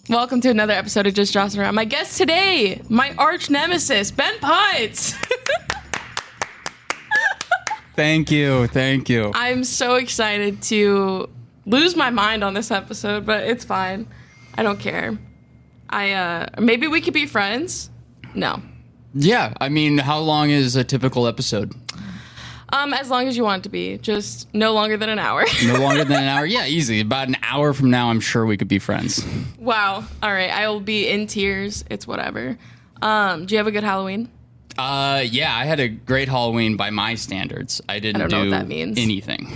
Welcome to another episode of Just Jossin Around. My guest today, my arch nemesis, Ben Putz. Thank you. I'm so excited to lose my mind on this episode, but it's fine. I don't care. Maybe we could be friends. No. Yeah, I mean, how long is a typical episode? As long as you want it to be. Just no longer than an hour. No longer than an hour? Yeah, easy. About an hour from now, I'm sure we could be friends. Wow. All right. I will be in tears. It's whatever. Do you have a good Halloween? Yeah, I had a great Halloween by my standards. I don't know what that means. Anything.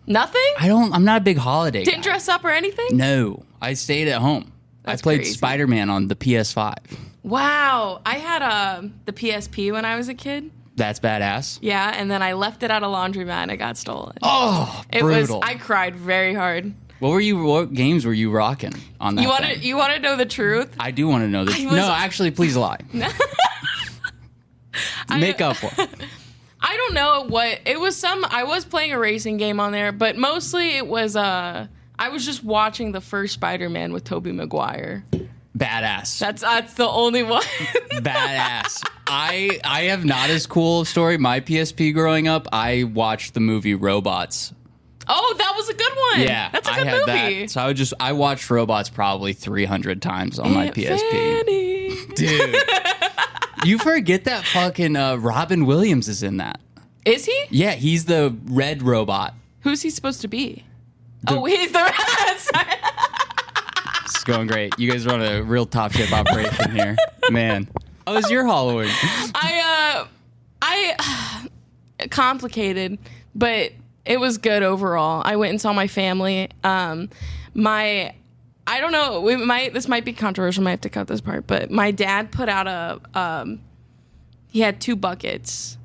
Nothing? I'm not a big holiday Didn't guy. dress up or anything? No. I stayed at home. That's I played crazy. Spider-Man on the PS5. Wow. I had the PSP when I was a kid. That's badass. Yeah, and then I left it at a laundromat and it got stolen. Oh, brutal. I cried very hard. What games were you rocking on that thing? You want to know the truth? I do want to know the truth. No, actually, please lie. Make up one. I don't know what it was. I was playing a racing game on there, but mostly it was I was just watching the first Spider-Man with Tobey Maguire. Badass. That's the only one. Badass. I have not as cool a story. My PSP growing up, I watched the movie Robots. Oh, that was a good one. Yeah, that's a good movie. That. So I watched Robots probably 300 times on my PSP. Fanny. Dude, you forget that fucking Robin Williams is in that. Is he? Yeah, he's the red robot. Who's he supposed to be? He's the red. It's going great. You guys run a real top ship operation here, man. How was your Halloween? I complicated, but it was good overall. I went and saw my family. I don't know. This might be controversial. Might have to cut this part. But my dad put out he had 2 buckets,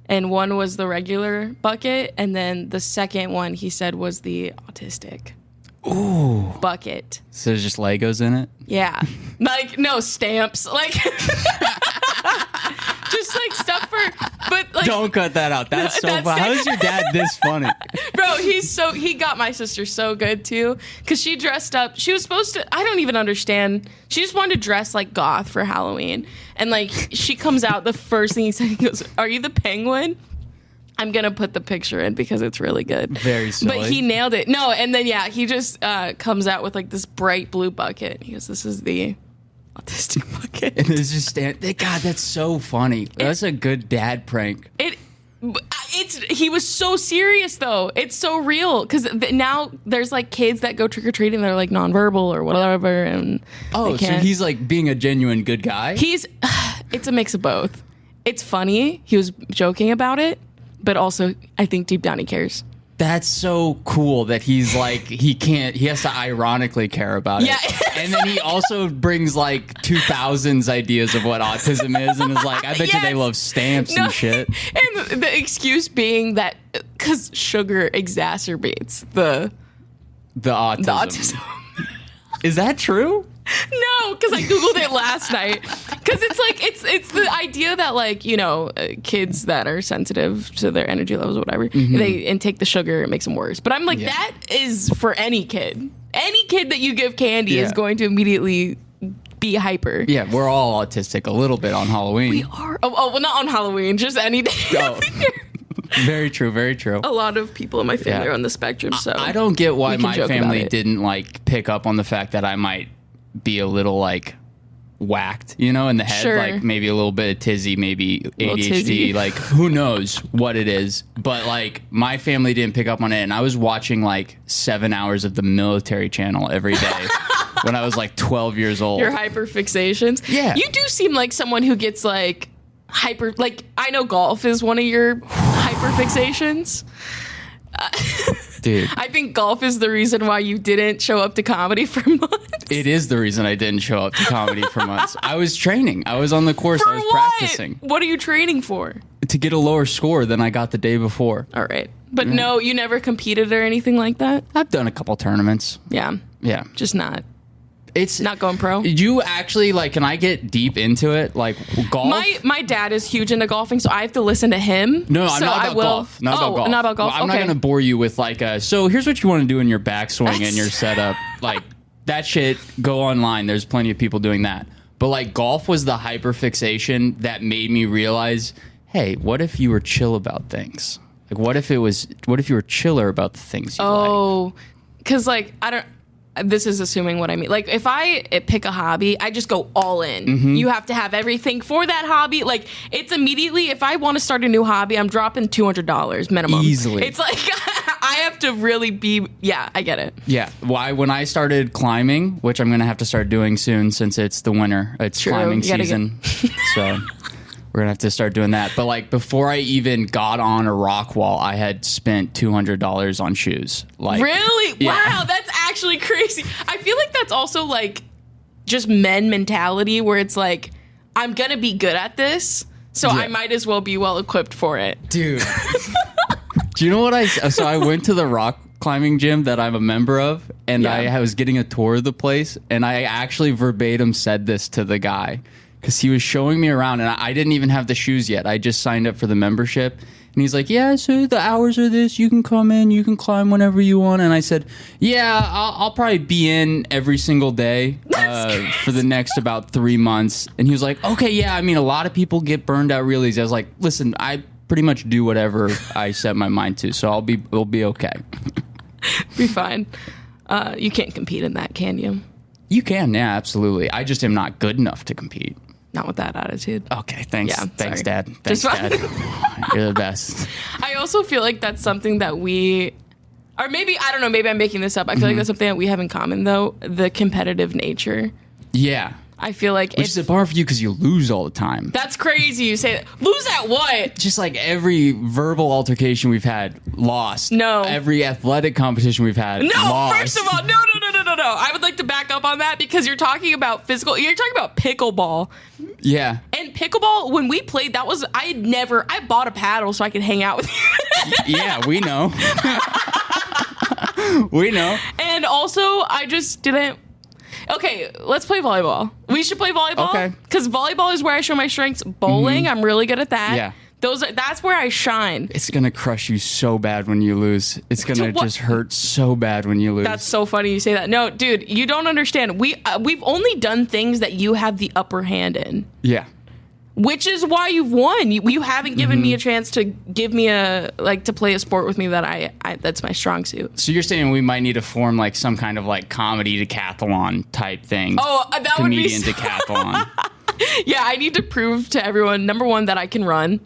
and one was the regular bucket, and then the second one he said was the autistic. Ooh. Bucket. So there's just Legos in it? Yeah. Like, no stamps. Like, just like stuff but like. Don't cut that out. That's so funny. How is your dad this funny? Bro, he got my sister so good too. Cause she dressed up. She was supposed to, I don't even understand. She just wanted to dress like goth for Halloween. And like, she comes out, the first thing he said, he goes, "Are you the penguin?" I'm going to put the picture in because it's really good. Very silly. But he nailed it. No, and then, yeah, he just comes out with, like, this bright blue bucket. He goes, "This is the autistic bucket." And it's just, God, that's so funny. That's a good dad prank. He was so serious, though. It's so real. Because now there's, like, kids that go trick-or-treating that are, like, nonverbal or whatever. And so he's, like, being a genuine good guy? It's a mix of both. It's funny. He was joking about it. But also, I think deep down he cares. That's so cool that he's like, he has to ironically care about it. Yeah. And then he also brings like 2000s ideas of what autism is and is like, I bet you they love stamps and shit. And the excuse being that because sugar exacerbates the autism. Is that true? No, because I Googled it last night. Because it's like, it's the idea that, like, you know, kids that are sensitive to their energy levels or whatever, they intake the sugar, it makes them worse. But I'm like, that is for any kid. Any kid that you give candy is going to immediately be hyper. Yeah, we're all autistic a little bit on Halloween. We are. Oh, well, not on Halloween, just any day. Oh. Very true, very true. A lot of people in my family are on the spectrum, so I don't get why my family didn't, like, pick up on the fact that I might be a little, like, whacked, you know, in the head. Sure. Like, maybe a little bit of tizzy, maybe ADHD, like, who knows what it is. But, like, my family didn't pick up on it, and I was watching, like, 7 hours of the military channel every day when I was, like, 12 years old. Your hyperfixations? Yeah. You do seem like someone who gets, like, like, I know golf is one of your hyperfixations. Dude. I think golf is the reason why you didn't show up to comedy for months. It is the reason I didn't show up to comedy for months. I was training. I was on the course. I was practicing. What are you training for? To get a lower score than I got the day before. All right. But no, you never competed or anything like that? I've done a couple tournaments. Yeah. Yeah. Just not It's not going pro. You actually like? Can I get deep into it? Like golf. My dad is huge into golfing, so I have to listen to him. No, I'm not about golf. Not about golf. Not about golf. Well, I'm not going to bore you with like so here's what you want to do in your backswing and your setup. Like that shit. Go online. There's plenty of people doing that. But like golf was the hyperfixation that made me realize, hey, what if you were chill about things? Like what if you were chiller about the things you like? Oh, because like I don't. This is assuming what I mean. Like, if I pick a hobby, I just go all in. Mm-hmm. You have to have everything for that hobby. Like, it's immediately, if I want to start a new hobby, I'm dropping $200 minimum. Easily. It's like, I have to really be, yeah, I get it. Yeah. Why? When I started climbing, which I'm going to have to start doing soon since it's the winter. It's climbing season. So we're going to have to start doing that. But, like, before I even got on a rock wall, I had spent $200 on shoes. Like, really? Yeah. Wow, that's actually crazy. I feel like that's also, like, just men mentality where it's like, I'm going to be good at this, so I might as well be well equipped for it. Dude. Do you know what so I went to the rock climbing gym that I'm a member of, and I was getting a tour of the place, and I actually verbatim said this to the guy. Because he was showing me around, and I didn't even have the shoes yet. I just signed up for the membership. And he's like, yeah, so the hours are this. You can come in. You can climb whenever you want. And I said, yeah, I'll probably be in every single day for the next about 3 months. And he was like, okay, yeah, I mean, a lot of people get burned out real easy. I was like, listen, I pretty much do whatever I set my mind to. So we'll be okay. Be fine. You can't compete in that, can you? You can, yeah, absolutely. I just am not good enough to compete. Not with that attitude. Okay, thanks. Yeah, thanks, sorry. Dad. Thanks, Dad. You're the best. I also feel like that's something that we, or maybe, I don't know, maybe I'm making this up. I feel like that's something that we have in common, though, the competitive nature. Yeah. I feel like Which is a bar for you because you lose all the time. That's crazy. You say that. Lose at what? Just like every verbal altercation we've had, lost. No. Every athletic competition we've had, lost. First of all, no. I would like to back up on that because you're talking about physical. You're talking about pickleball. Yeah. And pickleball, when we played, I bought a paddle so I could hang out with you. Yeah, we know. We know. And also, I just didn't. Okay, let's play volleyball. We should play volleyball. Okay. Because volleyball is where I show my strengths. Bowling, I'm really good at that. Yeah. That's where I shine. It's going to crush you so bad when you lose. It's going to just hurt so bad when you lose. That's so funny you say that. No, dude, you don't understand. We've only done things that you have the upper hand in. Yeah. Which is why you've won. You haven't given me a chance to give me to play a sport with me that I that's my strong suit. So you're saying we might need to form like some kind of like comedy decathlon type thing. Oh, that would be comedian decathlon. Yeah, I need to prove to everyone, number one, that I can run.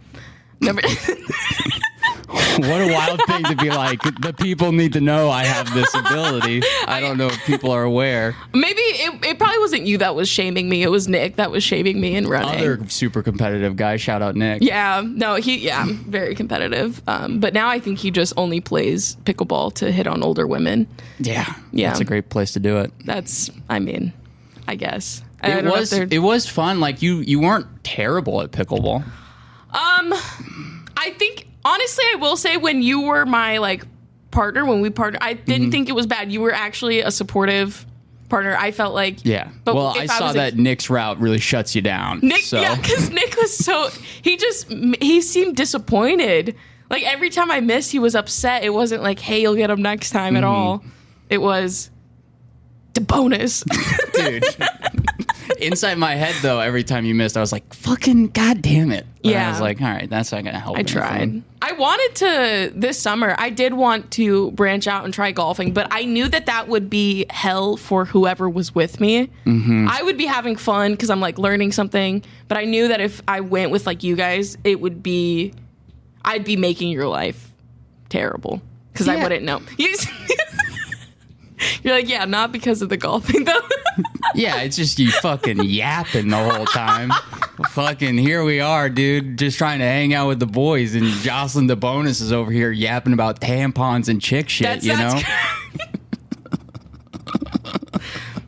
What a wild thing to be like. The people need to know I have this ability. I don't know if people are aware. Maybe it probably wasn't you that was shaming me. It was Nick that was shaming me in running. Other super competitive guy. Shout out Nick. Yeah. No, very competitive. But now I think he just only plays pickleball to hit on older women. Yeah. Yeah. That's a great place to do it. I guess. It was fun. Like you weren't terrible at pickleball. I think honestly, I will say when you were my like partner, when we partnered, I didn't think it was bad. You were actually a supportive partner. I felt like But well, I saw that Nick's route really shuts you down. Yeah, because Nick was he seemed disappointed. Like every time I missed, he was upset. It wasn't like, hey, you'll get him next time at all. It was DeBonis. Dude. Inside my head, though, every time you missed, I was like, fucking goddamn it. But I was like, all right, that's not going to help. I tried. I wanted to, this summer, I did want to branch out and try golfing, but I knew that would be hell for whoever was with me. I would be having fun because I'm like learning something, but I knew that if I went with like you guys, I'd be making your life terrible because I wouldn't know. You're like, yeah, not because of the golfing, though. Yeah, it's just you fucking yapping the whole time. Fucking here we are, dude, just trying to hang out with the boys, and Joslyne DeBonis is over here yapping about tampons and chick shit, you know?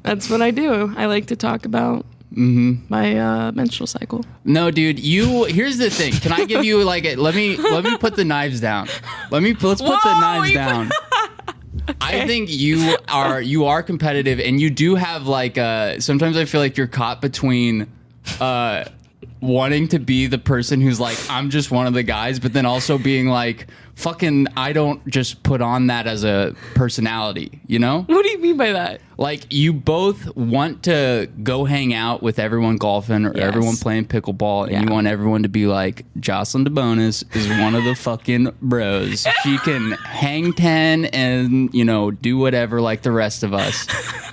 That's what I do. I like to talk about my menstrual cycle. No, dude, here's the thing. Can I give you like let me put the knives down. Let's put the knives down. I think you are competitive, and you do have like sometimes I feel like you're caught between wanting to be the person who's like, I'm just one of the guys, but then also being like, fucking, I don't just put on that as a personality, you know? What do you mean by that? Like, you both want to go hang out with everyone golfing or everyone playing pickleball, and you want everyone to be like, Joslyne DeBonis is one of the fucking bros. She can hang 10 and, you know, do whatever like the rest of us.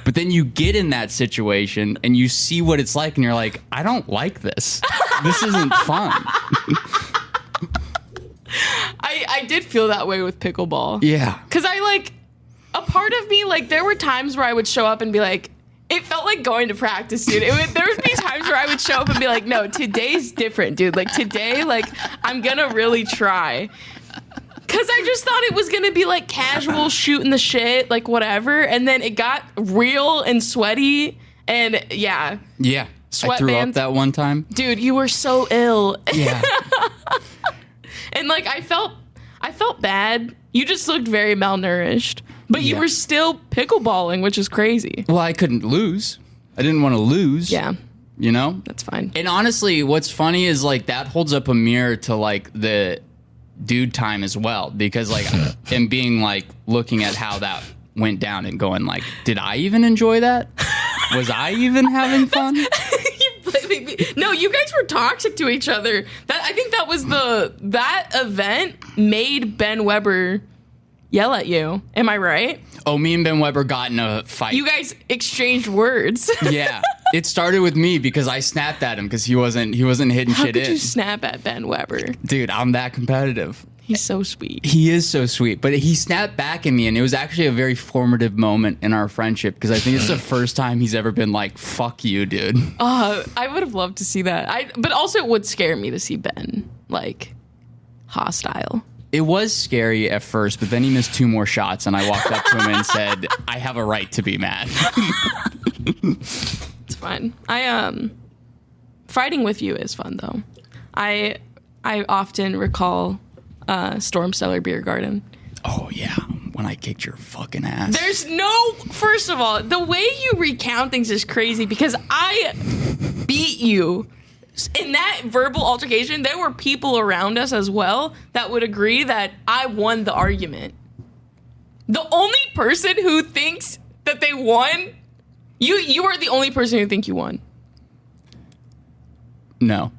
But then you get in that situation and you see what it's like, and you're like, I don't like this. This isn't fun. I did feel that way with pickleball. Yeah. Because a part of me, like, there were times where I would show up and be like, it felt like going to practice, dude. There would be times where I would show up and be like, no, today's different, dude. Like, today, like, I'm going to really try. Because I just thought it was going to be, like, casual shooting the shit, like, whatever. And then it got real and sweaty. And, yeah. Yeah. I threw up that one time. Dude, you were so ill. Yeah. And, like, I felt bad. You just looked very malnourished. But you were still pickleballing, which is crazy. Well, I couldn't lose. I didn't want to lose. Yeah. You know? That's fine. And honestly, what's funny is, like, that holds up a mirror to, like, the dude time as well. Because, like, and being, like, looking at how that went down and going, like, did I even enjoy that? Was I even having fun? No, you guys were toxic to each other. I think that was that event made Ben Weber yell at you. Am I right? Oh, me and Ben Weber got in a fight. You guys exchanged words. Yeah. It started with me because I snapped at him because he wasn't hitting shit in. How could you snap at Ben Weber? Dude, I'm that competitive. He's so sweet. He is so sweet. But he snapped back at me, and it was actually a very formative moment in our friendship because I think it's the first time he's ever been like, fuck you, dude. I would have loved to see that. But also it would scare me to see Ben, like, hostile. It was scary at first, but then he missed 2 more shots, and I walked up to him and said, I have a right to be mad. It's fine. Fighting with you is fun, though. I often recall Storm Cellar Beer Garden. Oh, yeah. When I kicked your fucking ass. First of all, the way you recount things is crazy because I beat you. In that verbal altercation, there were people around us as well that would agree that I won the argument. The only person who thinks that they won, you are the only person who think you won. No.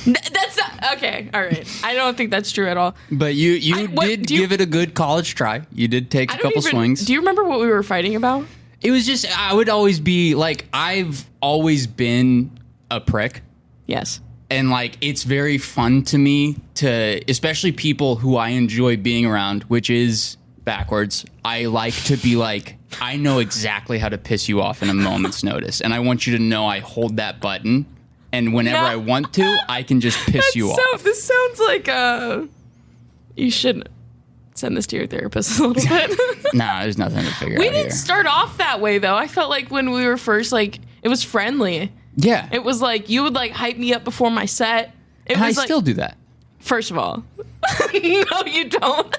That's not, okay. All right. I don't think that's true at all. But you did give it a good college try. You did take a couple swings. Do you remember what we were fighting about? It was just, I would always be like, I've always been a prick. Yes. And like, it's very fun to me to, especially people who I enjoy being around, which is backwards. I like to be like, I know exactly how to piss you off in a moment's notice. And I want you to know I hold that button. And whenever I want to, I can just piss you off. This sounds like you should send this to your therapist a little bit. Nah, there's nothing to figure out We here. didn't start off that way, though. I felt like when we were first, like, it was friendly. Yeah. It was like, you would, like, hype me up before my set. And I still do that. First of all. No, you don't.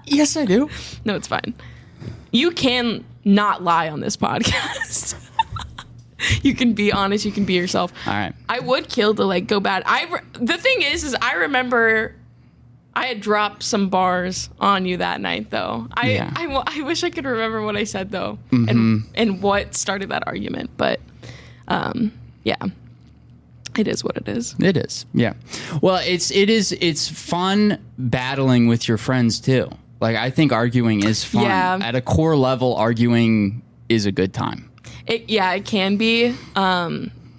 Yes, I do. No, it's fine. You can not lie on this podcast. You can be honest. You can be yourself. All right. I would kill to, like, go bad. The thing is I remember I had dropped some bars on you that night, though. I wish I could remember what I said, though, and what started that argument. But, yeah, it is what it is. It is. Yeah. Well, it's fun battling with your friends, too. Like, I think arguing is fun. Yeah. At a core level, arguing is a good time. It can be.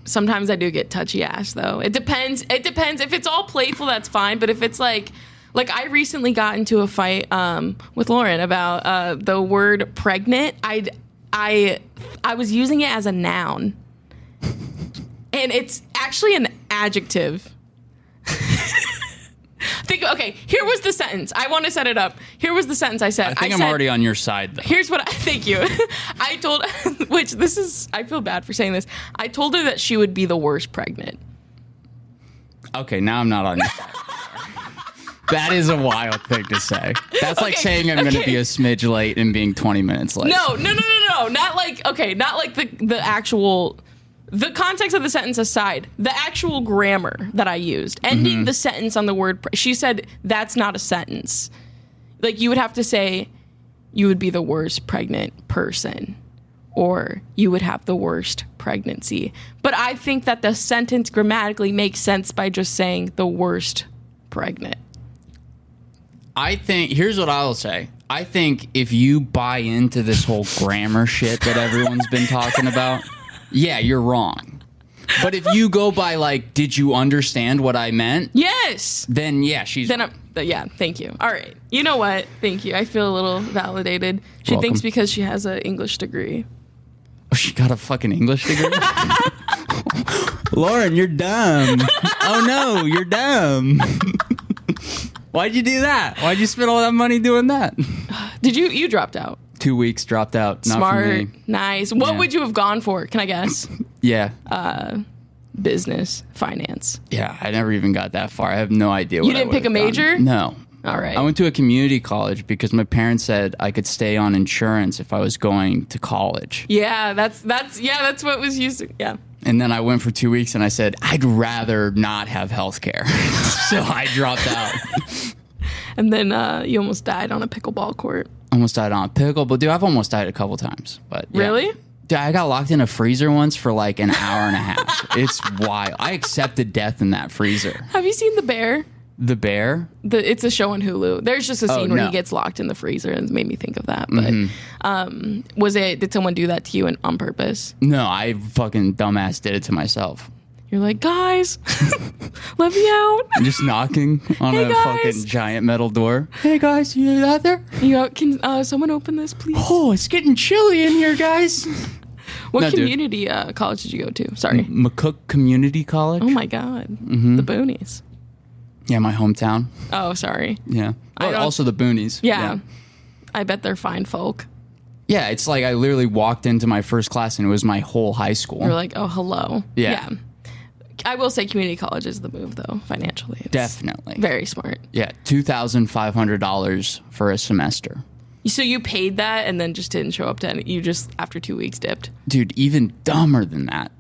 Sometimes I do get touchy ass, though. It depends. If it's all playful, that's fine. But if it's like I recently got into a fight with Lauren about the word pregnant. I was using it as a noun, and it's actually an adjective. Okay, here was the sentence. I want to set it up. Here was the sentence I said. I'm already on your side, though. Here's what thank you. I told, I feel bad for saying this. I told her that she would be the worst pregnant. Okay, now I'm not on your side. That is a wild thing to say. That's like saying I'm going to be a smidge late and being 20 minutes late. No. Not like the actual, the context of the sentence aside, the actual grammar that I used, ending the sentence on the word, she said that's not a sentence. Like, you would have to say, you would be the worst pregnant person, or you would have the worst pregnancy. But I think that the sentence grammatically makes sense by just saying the worst pregnant. I think, here's what I'll say. I think if you buy into this whole grammar shit that everyone's been talking about, yeah, you're wrong. But if you go by like, did you understand what I meant? Yes. Then yeah, she's wrong. Yeah, thank you. All right. You know what? Thank you. I feel a little validated. She Welcome. thinks because she has an English degree. Oh, she got a fucking English degree? Lauren, you're dumb. Oh no, you're dumb. Why'd you do that? Why'd you spend all that money doing that? Did you dropped out? 2 weeks, dropped out. Not Smart. for me. Nice. What would you have gone for? Can I guess? Yeah. Business, finance. Yeah, I never even got that far. I have no idea what You didn't pick a major? Gone. No. All right. I went to a community college because my parents said I could stay on insurance if I was going to college. Yeah, that's what was used to, yeah. And then I went for 2 weeks and I said, I'd rather not have health care. So I dropped out. And then you almost died on a pickleball court. Almost died on a pickleball. Dude, I've almost died a couple times. But yeah. Really? Dude, I got locked in a freezer once for like an hour and a half. It's wild. I accepted death in that freezer. Have you seen The Bear? The Bear? It's a show on Hulu. There's just a scene where no. he gets locked in the freezer, and it made me think of that. But did someone do that to you on purpose? No, I fucking dumbass did it to myself. You're like, guys, let me out. I'm just knocking on Hey, a guys. fucking giant metal door. Hey guys, you out there? Can someone open this, please? Oh, it's getting chilly in here, guys. What No, dude. community college did you go to? Sorry. McCook Community College. Oh my God. The boonies. Yeah, my hometown. Oh, sorry. Yeah. But don't- also the boonies. Yeah. I bet they're fine folk. Yeah, it's like I literally walked into my first class and it was my whole high school. You're like, oh, hello. Yeah. I will say community college is the move, though, financially. It's Definitely. very smart. Yeah, $2,500 for a semester. So you paid that and then just didn't show up to any, you just, after 2 weeks, dipped? Dude, even dumber than that.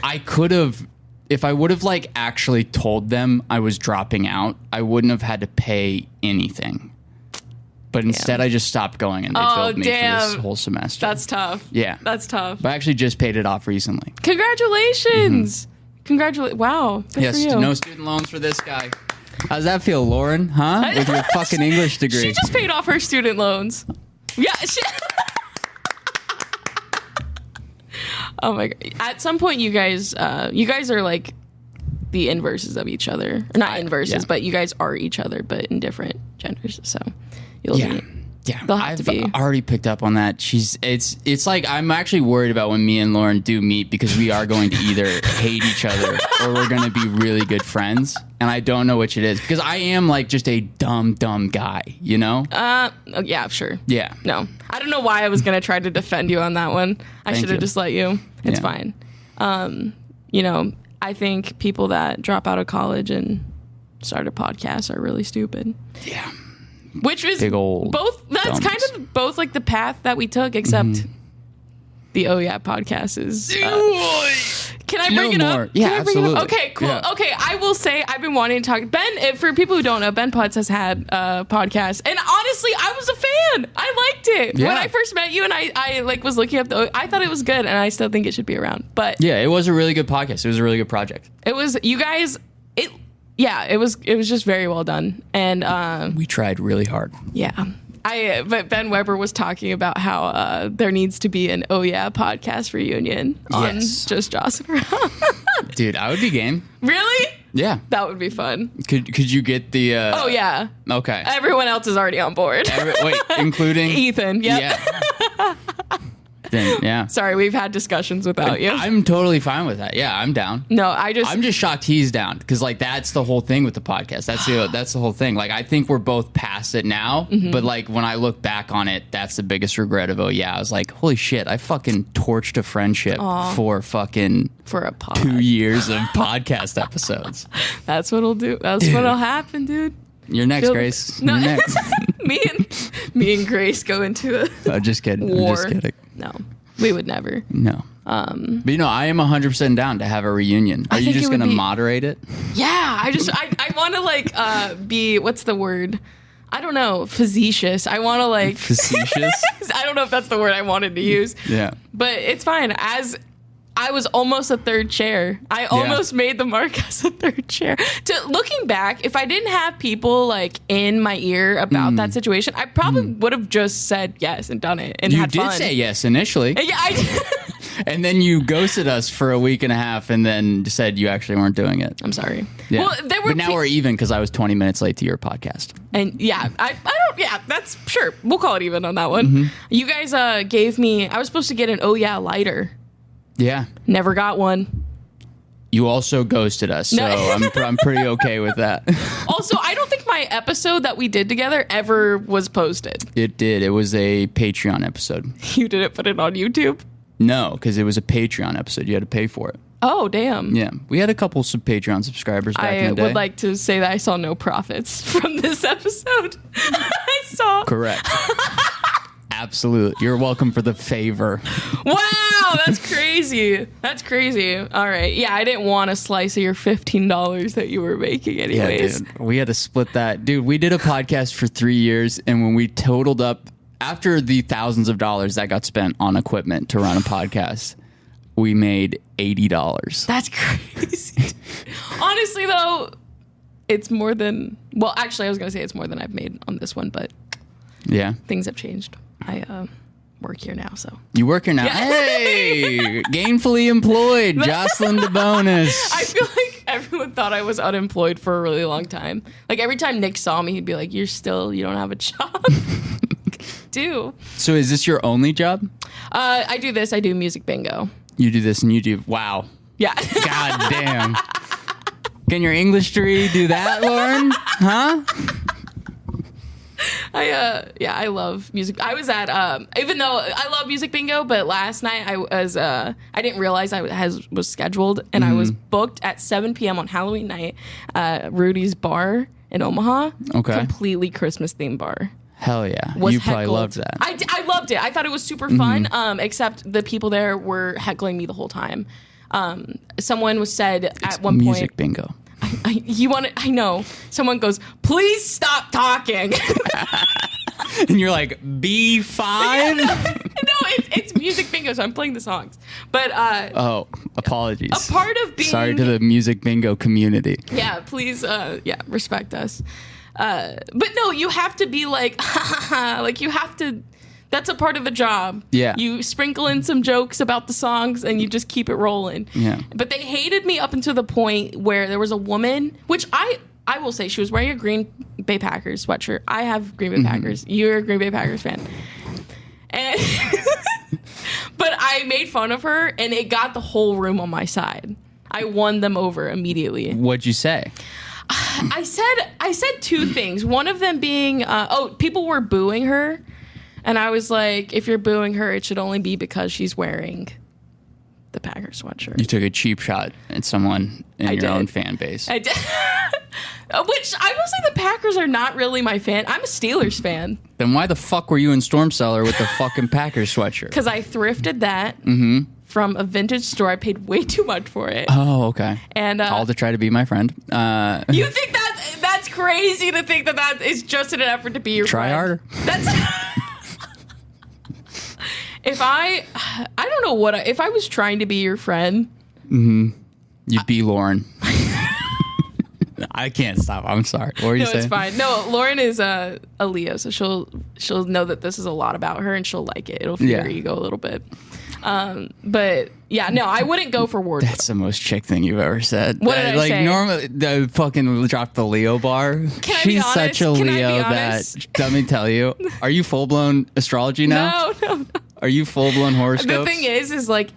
I could have, if I would have like actually told them I was dropping out, I wouldn't have had to pay anything. But instead I just stopped going and they billed me for this whole semester. That's tough. Yeah. That's tough. But I actually just paid it off recently. Congratulations. Wow. Good Yes, for you. no student loans for this guy. How's that feel, Lauren? Huh? With your fucking English degree. She just paid off her student loans. Yeah. Oh my God. At some point, you guys are like the inverses of each other. Or not inverses, yeah. but you guys are each other, but in different genders. So you'll Yeah. meet. Yeah, They'll have I've to be. already picked up on that. It's like I'm actually worried about when me and Lauren do meet because we are going to either hate each other or we're going to be really good friends, and I don't know which it is because I am like just a dumb guy, you know? Oh, yeah, sure. Yeah. No, I don't know why I was gonna try to defend you on that one. I Thank should have you. just let you. It's Yeah. fine. I think people that drop out of college and start a podcast are really stupid. Yeah. Which is Big old both. That's dumps. kind of both like the path that we took, except the Oh Yeah podcast is. Can I bring No it more. up? Yeah, Can I bring it up? absolutely. Okay, cool. Yeah. Okay, I will say I've been wanting to talk. Ben, for people who don't know, Ben Putz has had a podcast, and honestly, I was a fan. I liked it Yeah. when I first met you, and I like was looking up I thought it was good, and I still think it should be around. But Yeah, it was a really good podcast. It was a really good project. it was you guys. It was just very well done, and We tried really hard. yeah. But Ben Weber was talking about how there needs to be an Oh Yeah podcast reunion on Yes. Just Jossin around. Dude, I would be game. Really? Yeah. That would be fun. Could you get the Oh yeah. Okay. Everyone else is already on board. Wait, including Ethan. Yep. Yeah. Then, yeah. Sorry, we've had discussions without you. I'm totally fine with that. Yeah, I'm down. No, I'm just shocked he's down because like that's the whole thing with the podcast. That's the whole thing. Like I think we're both past it now, but like when I look back on it, that's the biggest regret of I was like, holy shit, I fucking torched a friendship for fucking for a pod. 2 years of podcast episodes. That's what'll do. That's what'll happen, dude. You're next, Grace. No. You're next. me and Grace go into a Oh, just kidding. war. I'm just kidding. No, we would never. No. But I am 100% down to have a reunion. Are you just going to moderate it? Yeah, I want to be, what's the word? I don't know, facetious. I want to Facetious? I don't know if that's the word I wanted to use. Yeah. But it's fine. As I was almost a third chair. I almost made the mark as a third chair. Looking back, if I didn't have people in my ear about that situation, I probably would have just said yes and done it and had fun. You did say yes initially. Yeah, I did. And then you ghosted us for a week and a half and then said you actually weren't doing it. I'm sorry. Yeah. Well, but now we're even because I was 20 minutes late to your podcast. And that's sure. We'll call it even on that one. You guys gave me, I was supposed to get an Oh Yeah lighter. Yeah. Never got one. You also ghosted us, so I'm pretty okay with that. Also, I don't think my episode that we did together ever was posted. It did. It was a Patreon episode. You didn't put it on YouTube? No, because it was a Patreon episode. You had to pay for it. Oh, damn. Yeah. We had a couple Patreon subscribers back in the day. I would like to say that I saw no profits from this episode. I saw. Correct. Absolutely. You're welcome for the favor. Wow, that's crazy. That's crazy. All right. Yeah, I didn't want a slice of your $15 that you were making anyways. Yeah, dude. We had to split that. Dude, we did a podcast for 3 years, and when we totaled up, after the thousands of dollars that got spent on equipment to run a podcast, we made $80. That's crazy. Honestly, though, it's more than... Well, actually, I was going to say it's more than I've made on this one, but yeah, things have changed. I work here now, so... You work here now? Yeah. Hey! Gainfully employed, Joslyne DeBonis. I feel like everyone thought I was unemployed for a really long time. Every time Nick saw me, he'd be like, you don't have a job. Do. So is this your only job? I do this. I do music bingo. You do this and you do... Wow. Yeah. God damn. Can your English degree do that, Lauren? Huh? I love music. I was at even though I love music bingo, but last night I didn't realize I was scheduled and I was booked at 7 p.m. on Halloween night at Rudy's bar in Omaha. Okay. Completely Christmas themed bar. Hell yeah. You probably loved that. I loved it. I thought it was super fun, except the people there were heckling me the whole time. Someone said at one point... Music bingo. I know. Someone goes, please stop talking. And you're like, B5? No, it's music bingo, so I'm playing the songs. But apologies. A part of being... Sorry to the music bingo community. Yeah, please, respect us. But no, you have to be you have to... That's a part of the job. Yeah. You sprinkle in some jokes about the songs and you just keep it rolling. Yeah. But they hated me up until the point where there was a woman, which I will say, she was wearing a Green Bay Packers sweatshirt. I have Green Bay Packers. You're a Green Bay Packers fan. And but I made fun of her and it got the whole room on my side. I won them over immediately. What'd you say? I said two things. One of them being, people were booing her. And I was like, if you're booing her, it should only be because she's wearing the Packers sweatshirt. You took a cheap shot at someone in your own fan base. I did. Which I will say the Packers are not really my fan. I'm a Steelers fan. Then why the fuck were you in Storm Cellar with the fucking Packers sweatshirt? Because I thrifted that from a vintage store. I paid way too much for it. Oh, okay. And all to try to be my friend. You think that's crazy to think that is just in an effort to be your friend? Try harder. That's... If I don't know if I was trying to be your friend, you'd be Lauren. I can't stop. I'm sorry. What were you saying? No, it's fine. No, Lauren is a Leo, so she'll know that this is a lot about her, and she'll like it. It'll feed her ego a little bit. But yeah, no, I wouldn't go for wardrobe. That's the most chick thing you've ever said. What did I say? Normally, the fucking drop the Leo bar. She's such a Leo that. Let me tell you, are you full blown astrology now? No. Are you full blown horoscopes? The thing is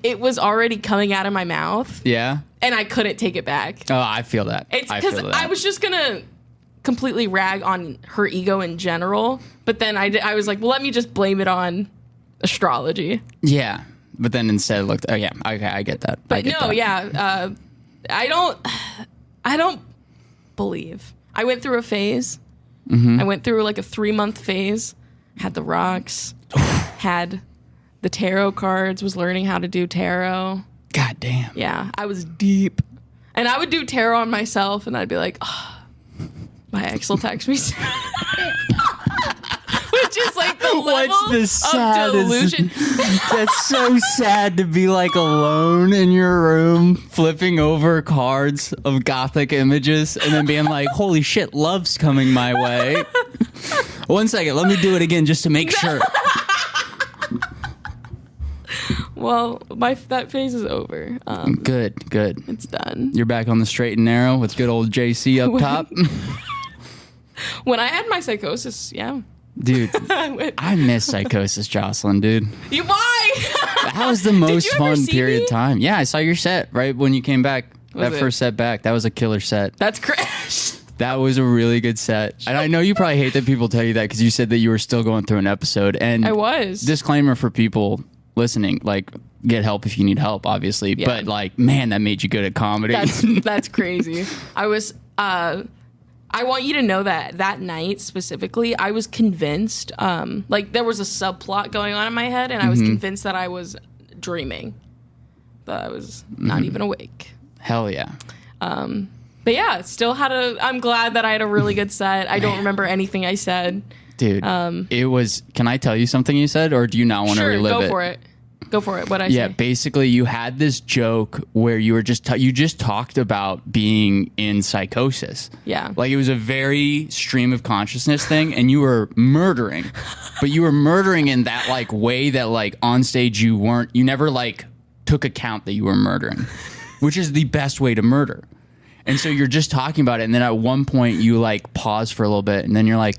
it was already coming out of my mouth. Yeah. And I couldn't take it back. Oh, I feel that. It's because I was just gonna completely rag on her ego in general, but then I was like, well, let me just blame it on astrology. Yeah. But then instead it looked, okay, I get that. But I don't believe. I went through a phase I went through like a 3-month phase, had the rocks, had the tarot cards, was learning how to do tarot. God damn. Yeah, I was deep. And I would do tarot on myself, and I'd be like, oh, my ex will text me soon. Which is like the level of delusion. That's so sad to be like alone in your room, flipping over cards of gothic images, and then being like, holy shit, love's coming my way. 1 second, let me do it again just to make sure. Well, that phase is over. Good. It's done. You're back on the straight and narrow with good old JC up top. When I had my psychosis, yeah. Dude, I miss psychosis, Joslyne, dude. Why? That was the most fun period of time. Yeah, I saw your set right when you came back. First set back. That was a killer set. That's crash. That was a really good set. And I know you probably hate that people tell you that because you said that you were still going through an episode. And I was. Disclaimer for people listening, like, get help if you need help, obviously. Yeah. But, like, man, that made you good at comedy. That's crazy. I want you to know that night specifically, I was convinced, like there was a subplot going on in my head, and I was convinced that I was dreaming, that I was not even awake. Hell yeah. But yeah, I'm glad that I had a really good set. I don't remember anything I said. Dude, it was, can I tell you something you said, or do you not want to relive it? Sure, go for it. Go for it. What'd I say? Yeah, basically you had this joke where you were you just talked about being in psychosis. Yeah. Like it was a very stream of consciousness thing, and you were murdering. But you were murdering in that like way that like on stage you never like took account that you were murdering, which is the best way to murder. And so you're just talking about it, and then at one point you like pause for a little bit, and then you're like,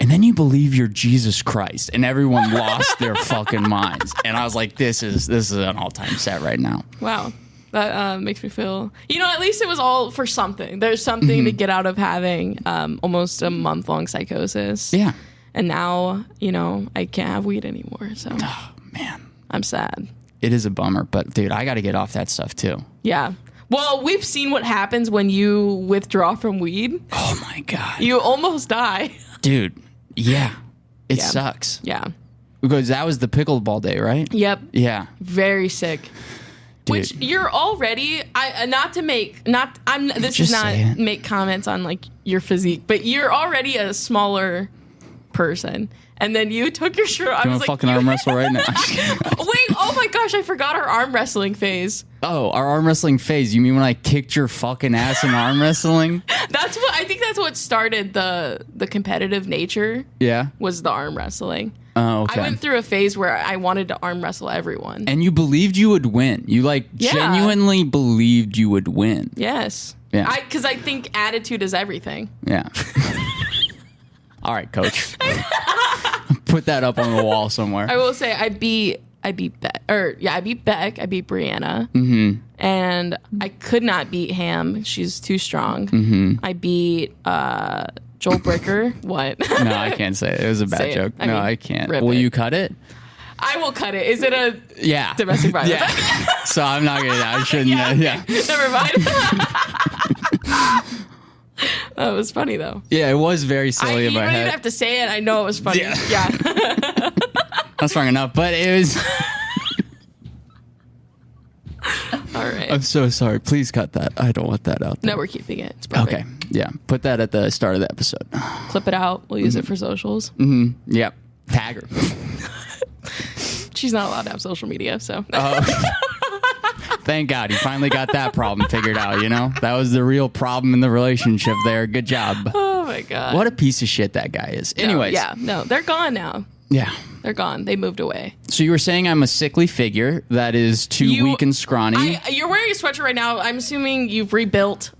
and then you believe you're Jesus Christ, and everyone lost their fucking minds. And I was like, this is an all-time set right now. Wow. That makes me feel, at least it was all for something. There's something to get out of having almost a month-long psychosis. Yeah. And now, I can't have weed anymore. So, oh, man. I'm sad. It is a bummer, but dude, I got to get off that stuff too. Yeah. Well, we've seen what happens when you withdraw from weed. Oh my God. You almost die. Dude. Yeah. It sucks. Yeah. Because that was the pickleball day, right? Yep. Yeah. Very sick. Dude. Which you're already, this is not make comments on like your physique, but you're already a smaller person. And then you took your shirt off. You want to fucking arm wrestle right now? Wait, oh my gosh, I forgot our arm wrestling phase. Oh, our arm wrestling phase. You mean when I kicked your fucking ass in arm wrestling? I think that's what started the competitive nature. Yeah. Was the arm wrestling. Oh, okay. I went through a phase where I wanted to arm wrestle everyone. And you believed you would win. You genuinely believed you would win. Yes. Yeah. Because I think attitude is everything. Yeah. All right, coach. Put that up on the wall somewhere. I will say I beat Beck. I beat Beck. I beat Brianna. Mm-hmm. And I could not beat Ham. She's too strong. Mm-hmm. I beat Joel Bricker. What? No, I can't say it. It was a bad joke. I can't. Will you cut it? I will cut it. Is it a domestic violence? Yeah. So I'm not going to. I shouldn't. Yeah. Never mind. That was funny, though. Yeah, it was very silly in my head. You don't even have to say it. I know it was funny. Yeah. That's wrong enough, but it was... All right. I'm so sorry. Please cut that. I don't want that out there. No, we're keeping it. It's perfect. Okay. Yeah. Put that at the start of the episode. Clip it out. We'll use it for socials. Mm-hmm. Yep. Tag her. She's not allowed to have social media, so... Thank God you finally got that problem figured out, That was the real problem in the relationship there. Good job. Oh, my God. What a piece of shit that guy is. Anyways. No, they're gone now. Yeah. They're gone. They moved away. So you were saying I'm a sickly figure that is too weak and scrawny. You're wearing a sweatshirt right now. I'm assuming you've rebuilt.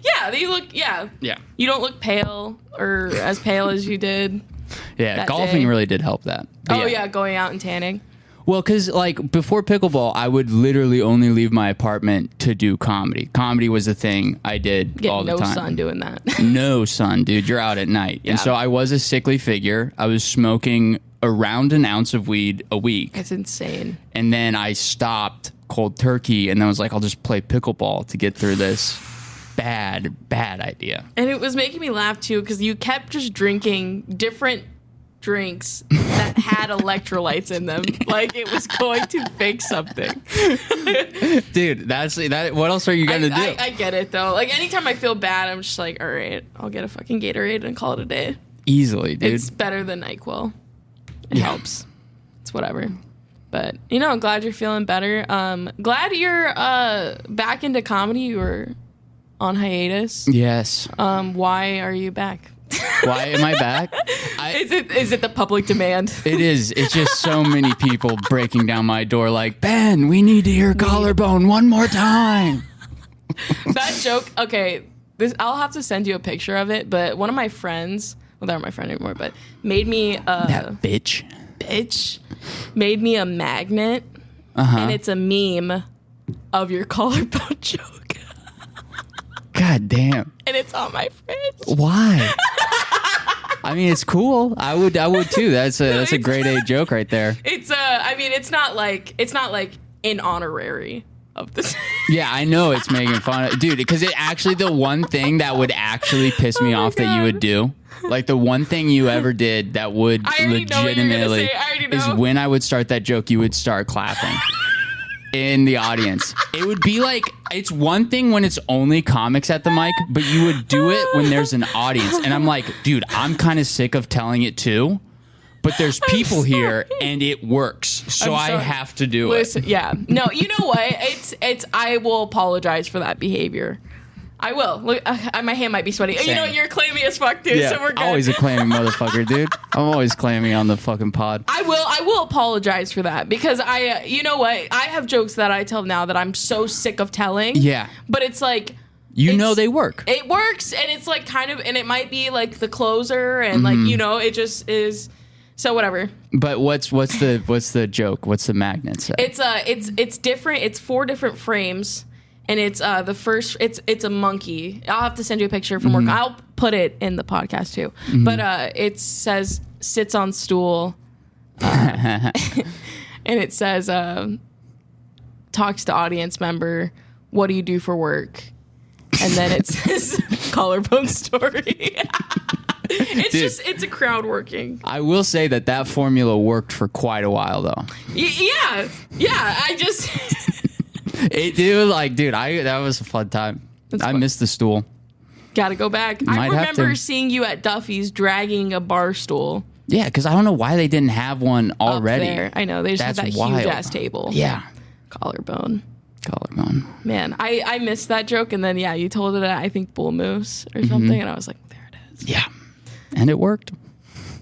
Yeah, you look, yeah. You don't look pale or as pale as you did. Yeah, golfing really did help that. But going out and tanning. Well, because like before pickleball, I would literally only leave my apartment to do comedy. Comedy was the thing I did all the time. No sun doing that. No sun, dude. You're out at night. Yeah. And so I was a sickly figure. I was smoking around an ounce of weed a week. That's insane. And then I stopped cold turkey, and then I was like, I'll just play pickleball to get through this. bad idea. And it was making me laugh too because you kept just drinking different drinks that had electrolytes in them, like it was going to fix something. Dude, that. What else are you gonna do? I get it though. Like anytime I feel bad, I'm just like, all right, I'll get a fucking Gatorade and call it a day. Easily, dude. It's better than NyQuil. It helps. It's whatever. But I'm glad you're feeling better. Glad you're back into comedy. You were on hiatus. Yes. Why are you back? Why am I back? Is it the public demand? It is. It's just so many people breaking down my door like, Ben, we need to hear Collarbone one more time. That joke, okay, I'll have to send you a picture of it, but one of my friends, well, they're not my friend anymore, but made me that bitch made me a magnet, and it's a meme of your collarbone joke. God damn. And it's on my fridge. Why? I mean, it's cool. I would too. That's a grade A joke right there. It's I mean, it's not like an honorary of this. Yeah, I know it's making fun of, dude, because it actually, the one thing that would actually piss me off that you would do, like the one thing you ever did that would legitimately is when I would start that joke, you would start clapping in the audience. It would be like, it's one thing when it's only comics at the mic, but you would do it when there's an audience. And I'm like, dude, I'm kind of sick of telling it too, but there's people here and it works. So I have to do it. Yeah. No, you know what? It's I will apologize for that behavior. I will. Look, my hand might be sweaty. Same. You know what? You're clammy as fuck, dude. Yeah, So we're good. Always a clammy motherfucker, dude. I'm always clammy on the fucking pod. I will apologize for that because you know what? I have jokes that I tell now that I'm so sick of telling. Yeah. But it's like, you know they work. It works, and it's like kind of, and it might be like the closer, and like it just is. So whatever. But what's the joke? What's the magnet say? It's different. It's 4 different frames. And it's the first. It's a monkey. I'll have to send you a picture from work. I'll put it in the podcast too. But it says sits on stool, and it says talks to audience member. What do you do for work? And then it says collarbone story. It's a crowd working. I will say that formula worked for quite a while though. Yeah. I just. That was a fun time. I missed the stool. Gotta go back. I remember seeing you at Duffy's dragging a bar stool. Yeah, because I don't know why they didn't have one already. Up there. I know. They just had that huge ass table. Yeah. Collarbone. Man, I missed that joke, and then, you told it at, I think, Bull Moose or something, and I was like, there it is. Yeah. And it worked.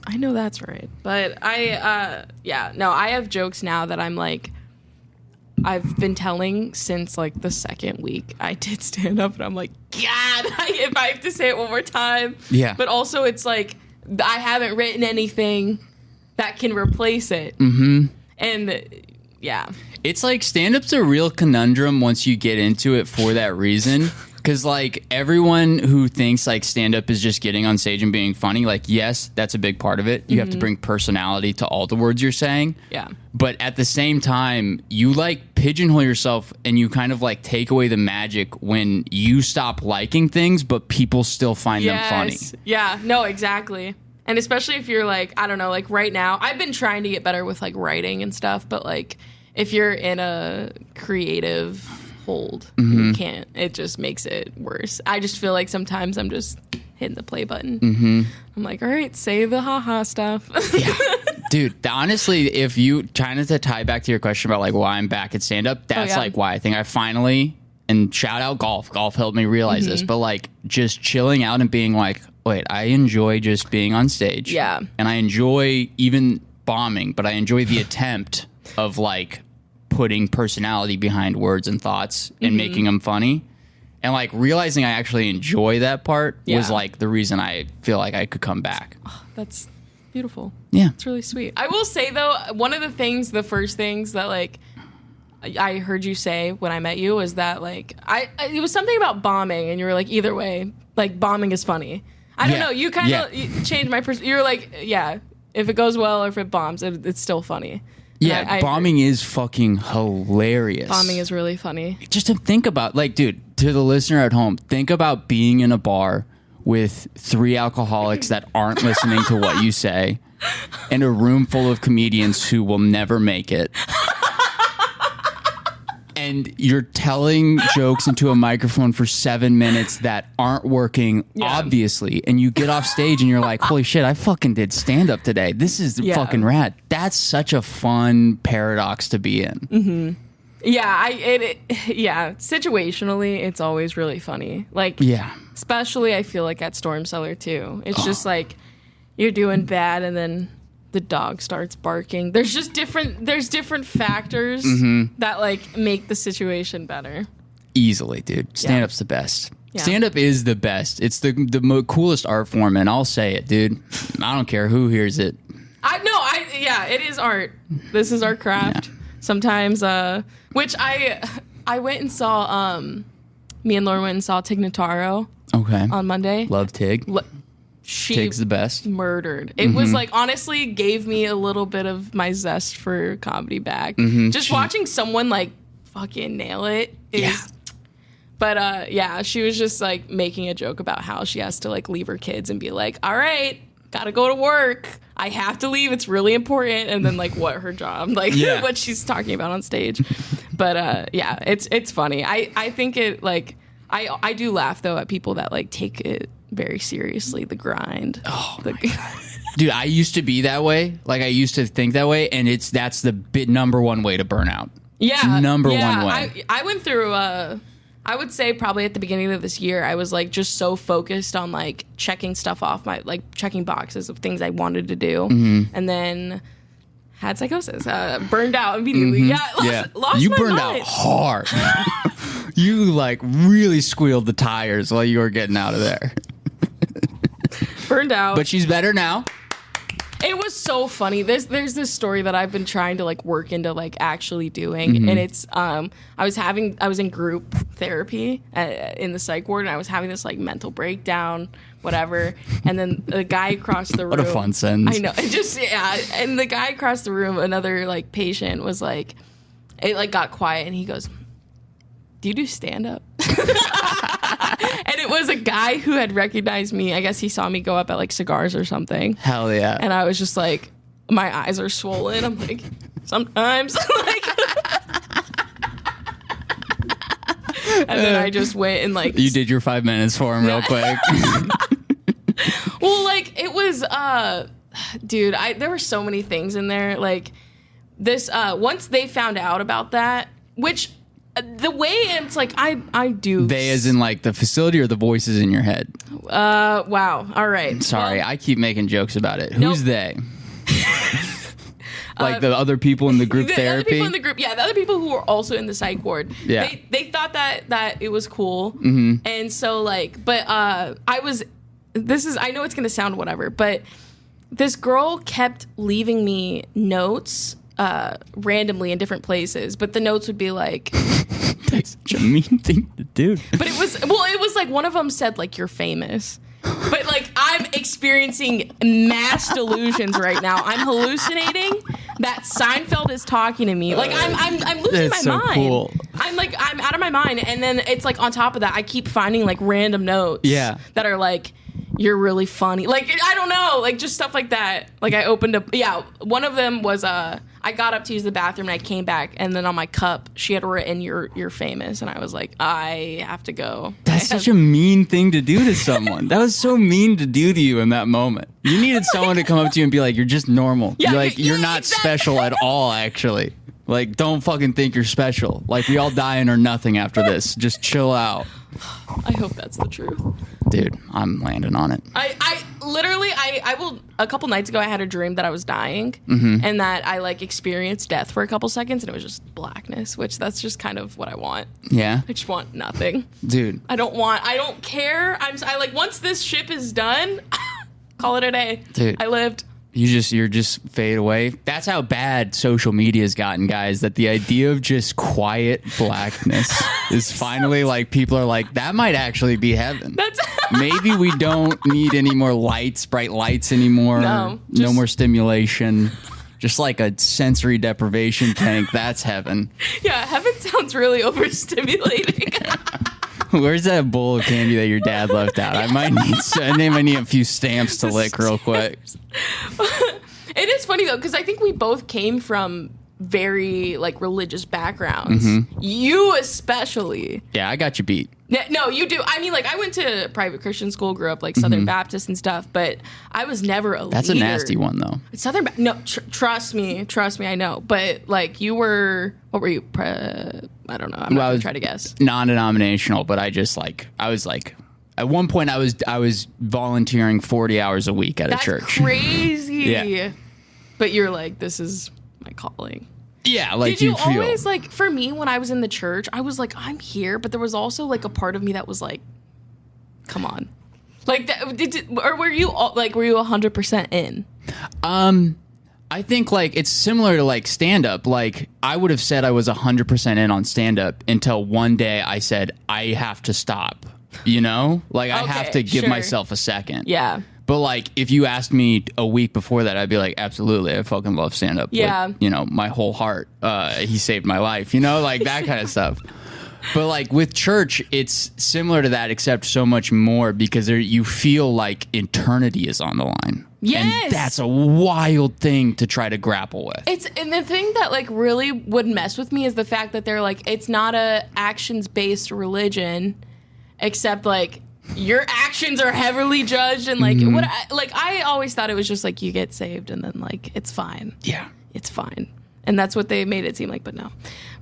I know that's right. But I have jokes now that I'm like, I've been telling since like the second week I did stand up, and I'm like, God, if I have to say it one more time. Yeah. But also it's like, I haven't written anything that can replace it. And yeah. It's like stand-up's a real conundrum once you get into it for that reason. Because, like, everyone who thinks, like, stand-up is just getting on stage and being funny, like, yes, that's a big part of it. You have to bring personality to all the words you're saying. Yeah. But at the same time, you, like, pigeonhole yourself and you kind of, like, take away the magic when you stop liking things, but people still find them funny. Yeah. No, exactly. And especially if you're, like, I don't know, like, right now, I've been trying to get better with, like, writing and stuff, but, like, if you're in a creative hold, you can't, it just makes it worse. I just feel like sometimes I'm just hitting the play button. I'm like, all right, say the haha stuff. Yeah. Dude, honestly, if you trying to tie back to your question about like why I'm back at stand up, that's like why I think I finally, and shout out golf helped me realize this, but like just chilling out and being like, wait, I enjoy just being on stage. Yeah. And I enjoy even bombing, but I enjoy the attempt of like putting personality behind words and thoughts and making them funny. And like realizing I actually enjoy that part was like the reason I feel like I could come back. Oh, that's beautiful. Yeah. It's really sweet. I will say though, one of the first things that like I heard you say when I met you was that like it was something about bombing, and you were like, either way, like bombing is funny. I don't know. You kind of changed my perspective. You were like, yeah, if it goes well or if it bombs, it's still funny. Yeah, bombing is fucking hilarious. Bombing is really funny. Just to think about, like, dude, to the listener at home, think about being in a bar with 3 alcoholics that aren't listening to what you say and a room full of comedians who will never make it. And you're telling jokes into a microphone for 7 minutes that aren't working, obviously. And you get off stage and you're like, holy shit, I fucking did stand up today. This is fucking rad. That's such a fun paradox to be in. Mm-hmm. Yeah, situationally, it's always really funny. Like, especially I feel like at Storm Cellar too. It's just like you're doing bad and then the dog starts barking. There's different factors that like make the situation better. Easily, dude. Stand-up's the best. Yeah. Stand-up is the best. It's the coolest art form, and I'll say it, dude. I don't care who hears it. It is art. This is our craft. Yeah. Sometimes, which I went and saw, me and Lauren went and saw Tig Notaro on Monday. Love Tig. Tig's the best. Murdered. It was like, honestly, gave me a little bit of my zest for comedy back. Just watching someone like fucking nail it is... But she was just like making a joke about how she has to like leave her kids and be like, all right, gotta go to work. I have to leave. It's really important. And then like what her job, like what she's talking about on stage. But it's funny. I think it like, I do laugh though at people that like take it very seriously, the grind. Oh my God. Dude, I used to be that way. Like I used to think that way. And that's the number one way to burn out. Yeah. Number one way. I went through, I would say probably at the beginning of this year, I was like just so focused on like checking stuff off checking boxes of things I wanted to do. And then had psychosis, burned out immediately. Lost you my burned mind. out hard. You like really squealed the tires while you were getting out of there. Burned out. But she's better now. It was so funny. There's this story that I've been trying to like work into like actually doing, and it's I was in group therapy in the psych ward, and I was having this like mental breakdown, whatever. And then the guy across the room. What a fun sentence. I know. It just and the guy across the room, another like patient, was like, it like got quiet, and he goes, "Do you do stand up?" And it was a guy who had recognized me. I guess he saw me go up at like cigars or something. Hell yeah. And I was just like, my eyes are swollen. I'm like, sometimes. And then I just went and like. You did your 5 minutes for him real quick. Well, like it was, dude, there were so many things in there. Like this, once they found out about that, which. The way it's like I do. They as in like the facility or the voices in your head? Wow. All right. Sorry, I keep making jokes about it. Who's they? Like the other people in the group therapy? The other people in the group, the other people who were also in the psych ward. Yeah. They thought that it was cool. And so like, but I know it's going to sound whatever, but this girl kept leaving me notes randomly in different places, but the notes would be like that's such a mean thing to do. But it was like one of them said like you're famous, but like I'm experiencing mass delusions right now. I'm hallucinating that Seinfeld is talking to me. Like I'm losing my mind. Cool. I'm out of my mind, and then it's like on top of that I keep finding like random notes that are like, you're really funny. Like, I don't know. Like, just stuff like that. Like, I opened up. Yeah, one of them was, I got up to use the bathroom, and I came back, and then on my cup, she had written, you're famous. And I was like, I have to go. That's such a mean thing to do to someone. That was so mean to do to you in that moment. You needed someone to come up to you and be like, you're just normal. Yeah, you're not special at all, actually. Like, don't fucking think you're special. Like, we all die and are nothing after this. Just chill out. I hope that's the truth. Dude, I'm landing on it. I literally, a couple nights ago, I had a dream that I was dying and that I like experienced death for a couple seconds, and it was just blackness, which that's just kind of what I want. Yeah. I just want nothing. Dude. I don't care. I like, once this ship is done, call it a day. Dude. I lived. You're just fade away. That's how bad social media has gotten, guys, that the idea of just quiet blackness is finally like, people are like, that might actually be heaven. Maybe we don't need any more bright lights anymore. No more stimulation. Just like a sensory deprivation tank. That's heaven. Yeah, heaven sounds really overstimulating. Where's that bowl of candy that your dad left out? I might need a few stamps to lick real quick. It is funny though, because I think we both came from very like religious backgrounds. You especially. Yeah, I got you beat. No, you do. I mean, like, I went to private Christian school, grew up like Southern Baptist and stuff, but I was never a That's leader. a nasty one, though. Trust me, I know. But like, you were, what were you? I don't know. I'm not gonna try to guess. Non-denominational, but I was like, at one point, I was volunteering 40 hours a week at a church. That's crazy. Yeah. But you're like, this is my calling. Yeah, like did you always like? For me, when I was in the church, I was like, I'm here, but there was also like a part of me that was like, come on, like, or were you 100% in? I think like it's similar to like stand up. Like I would have said I was 100% in on stand up until one day I said I have to stop. You know, like I have to give myself a second. Yeah. But like, if you asked me a week before that, I'd be like, absolutely, I fucking love stand up. Yeah. With, my whole heart. He saved my life. Like that kind of stuff. But like with church, it's similar to that, except so much more because you feel like eternity is on the line. Yes. And that's a wild thing to try to grapple with. And the thing that like really would mess with me is the fact that they're like, it's not a actions based religion, except like, your actions are heavily judged, and like I always thought it was just like you get saved and then like it's fine. Yeah, it's fine, and that's what they made it seem like. But no,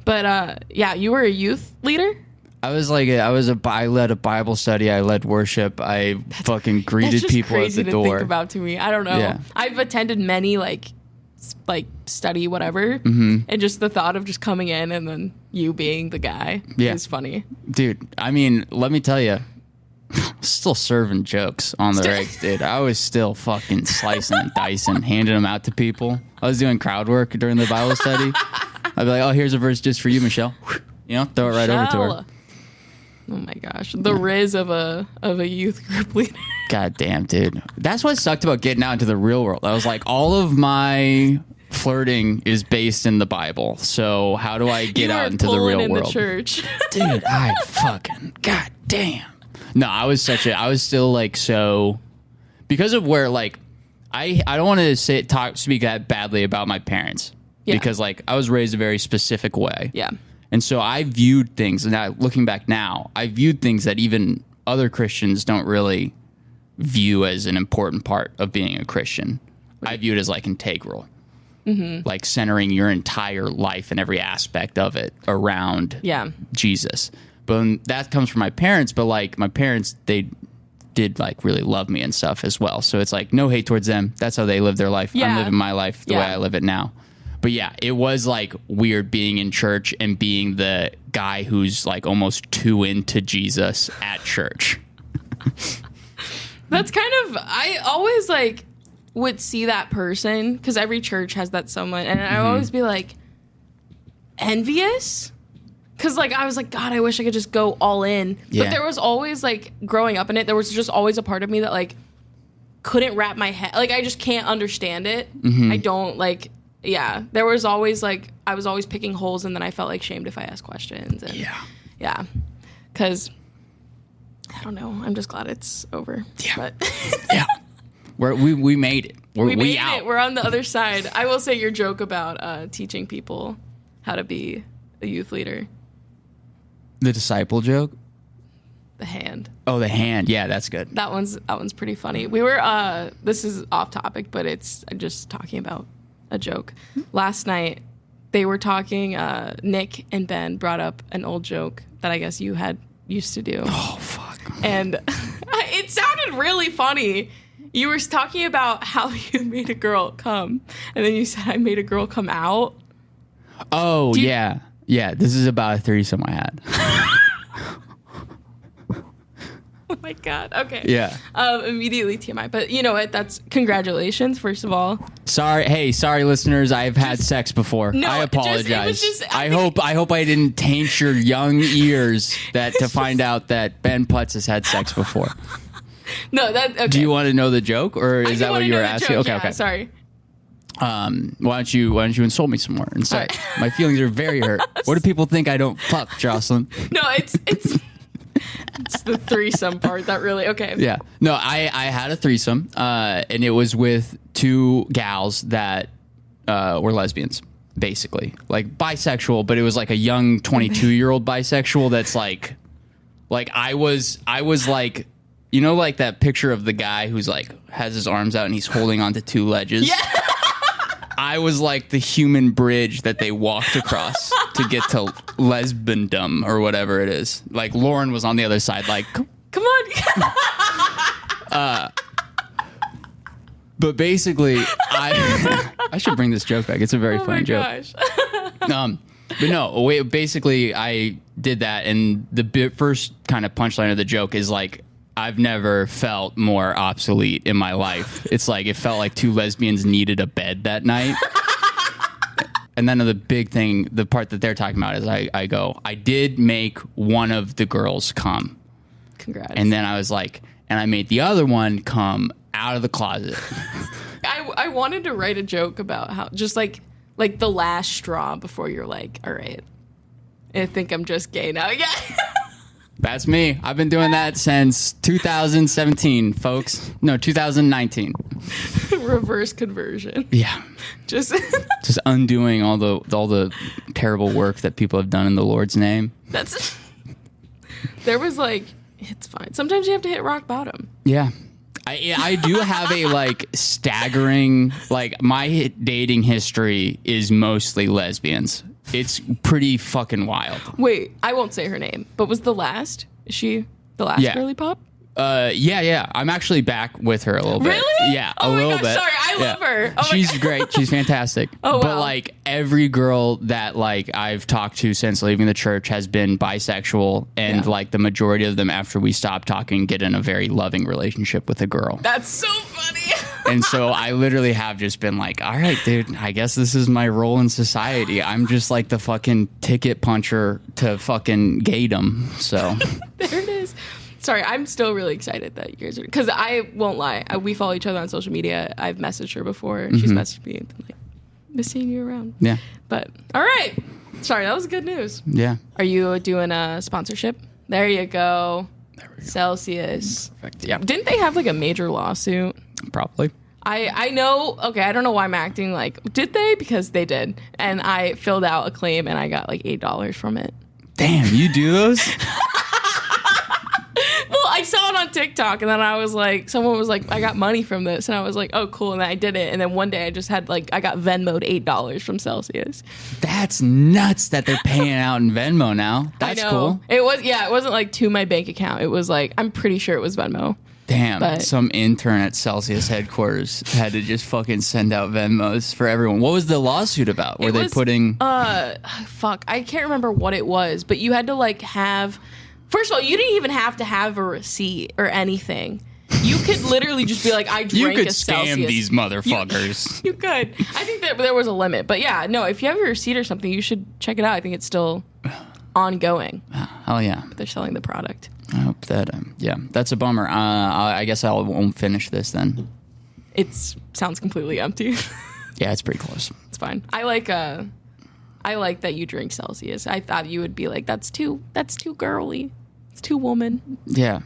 but yeah, you were a youth leader. I led a Bible study. I led worship. I fucking greeted people at the door. That's crazy to think about to me. I don't know. Yeah. I've attended many like study whatever, and just the thought of just coming in and then you being the guy is funny, dude. I mean, let me tell you. Still serving jokes on the regs, dude. I was still fucking slicing and dicing, handing them out to people. I was doing crowd work during the Bible study. I'd be like, oh, here's a verse just for you, Michelle. Throw it right over to her. Oh my gosh. The riz of a youth group leader. God damn, dude. That's what sucked about getting out into the real world. I was like, all of my flirting is based in the Bible. So how do I get out into the real world? In the church. Dude, I fucking, god damn. No, I was still like so because of where like I don't want to speak that badly about my parents because like I was raised a very specific way. Yeah. And so I viewed things, and now looking back now, I viewed things that even other Christians don't really view as an important part of being a Christian. Right. I view it as like integral. Like centering your entire life and every aspect of it around Jesus. But that comes from my parents, but like my parents, they did like really love me and stuff as well. So it's like no hate towards them. That's how they live their life. I'm living my life the way I live it now. But yeah, it was like weird being in church and being the guy who's like almost too into Jesus at church. That's kind of, I always like would see that person because every church has that someone, and I always be like envious. Because, like, I was like, God, I wish I could just go all in. Yeah. But there was always, like, growing up in it, there was just always a part of me that, like, couldn't wrap my head. Like, I just can't understand it. I don't, like, there was always, like, I was always picking holes, and then I felt, like, shamed if I asked questions. And, yeah. Because, I don't know. I'm just glad it's over. Yeah. But we made it. We made it. We're on the other side. I will say your joke about teaching people how to be a youth leader. The disciple joke? The hand. Oh, the hand. Yeah, that's good. That one's pretty funny. We were this is off topic, but it's just talking about a joke. Last night they were talking, Nick and Ben brought up an old joke that I guess you had used to do. Oh, fuck. And it sounded really funny. You were talking about how you made a girl come, and then you said I made a girl come out. Oh, yeah. Yeah, this is about a threesome I had. Oh my God. Okay. Yeah. Immediately TMI. But you know what? That's congratulations, first of all. Sorry, listeners. I've had sex before. No, I apologize. I hope I didn't taint your young ears to find out that Ben Putz has had sex before. No, okay. Do you want to know the joke, or is that what you were asking? Joke, okay. Sorry. Why don't you insult me some more instead? My feelings are very hurt. What do people think I don't fuck, Joslyne? No, it's It's the threesome part that really okay. Yeah. No, I had a threesome, and it was with two gals that were lesbians, basically. Like bisexual, but it was like a young 22-year-old bisexual that's like I was like, you know, like that picture of the guy who's like has his arms out and he's holding onto two ledges. Yeah. I was like the human bridge that they walked across to get to lesbandom or whatever it is. Like Lauren was on the other side, like, come on. But basically, I should bring this joke back. It's a very funny joke. But no, basically, I did that, and the first kind of punchline of the joke is like, I've never felt more obsolete in my life. It's like it felt like two lesbians needed a bed that night. And then the big thing, the part that they're talking about is I go, I did make one of the girls come. Congrats. And then I was like, and I made the other one come out of the closet. I wanted to write a joke about how just like the last straw before you're like, all right, I think I'm just gay now. Yeah. That's me. I've been doing that since 2017, folks. No, 2019. Reverse conversion. Yeah. Just undoing all the terrible work that people have done in the Lord's name. There was like, it's fine. Sometimes you have to hit rock bottom. Yeah. I do have a like staggering, like my dating history is mostly lesbians. It's pretty fucking wild. Wait, I won't say her name, but was the last? Is she the last girly pop? Yeah. I'm actually back with her a little bit. Really? Yeah, a little bit. Sorry, I love her. Oh she's great. She's fantastic. Oh, wow. But like every girl that like I've talked to since leaving the church has been bisexual, and like the majority of them after we stopped talking get in a very loving relationship with a girl. That's so funny. And so I literally have just been like, all right, dude, I guess this is my role in society. I'm just like the fucking ticket puncher to fucking gaydom. So there it is. Sorry, I'm still really excited that you guys are, because I won't lie. We follow each other on social media. I've messaged her before. Mm-hmm. She's messaged me and been like, miss seeing you around. Yeah. But all right. Sorry, that was good news. Yeah. Are you doing a sponsorship? There you go. There we go. Celsius. Perfect. Yeah. Didn't they have like a major lawsuit? Probably. I know. Okay, I don't know why I'm acting like, did they? Because they did. And I filled out a claim and I got like $8 from it. Damn, you do those? Well, I saw it on TikTok, and then I was like, someone was like, I got money from this, and I was like, oh, cool, and then I did it, and then one day I just had like, I got Venmo'd $8 from Celsius. That's nuts that they're paying out in Venmo now. That's cool. It wasn't like to my bank account. It was like, I'm pretty sure it was Venmo. Damn, some intern at Celsius headquarters had to just fucking send out Venmos for everyone. What was the lawsuit about? Were they putting... Fuck, I can't remember what it was, but you had to like have... First of all, you didn't even have to have a receipt or anything. You could literally just be like, I drank a Celsius. You could scam these motherfuckers. You could. I think that there was a limit. But yeah, no, if you have a receipt or something, you should check it out. I think it's still ongoing. Hell yeah. But they're selling the product. I hope that, yeah, that's a bummer. I guess I won't finish this then. It sounds completely empty. Yeah, it's pretty close. It's fine. I like that you drink Celsius. I thought you would be like, that's too girly. It's too woman. Yeah.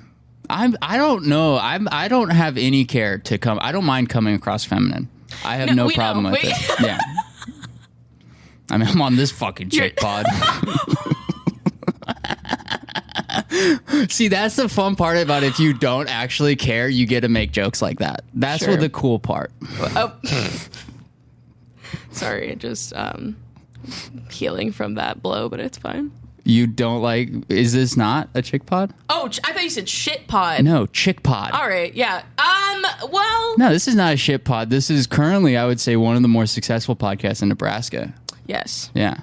I don't know. I don't have any care to come. I don't mind coming across feminine. I have no problem with it. Yeah. I mean, I'm on this fucking chick pod. See, that's the fun part about if you don't actually care, you get to make jokes like that. That's what the cool part. Oh. Sorry, just healing from that blow, but it's fine. You don't like... Is this not a chick pod? Oh, I thought you said shit pod. No, chick pod. All right, yeah. Well... No, this is not a shit pod. This is currently, I would say, one of the more successful podcasts in Nebraska. Yes. Yeah.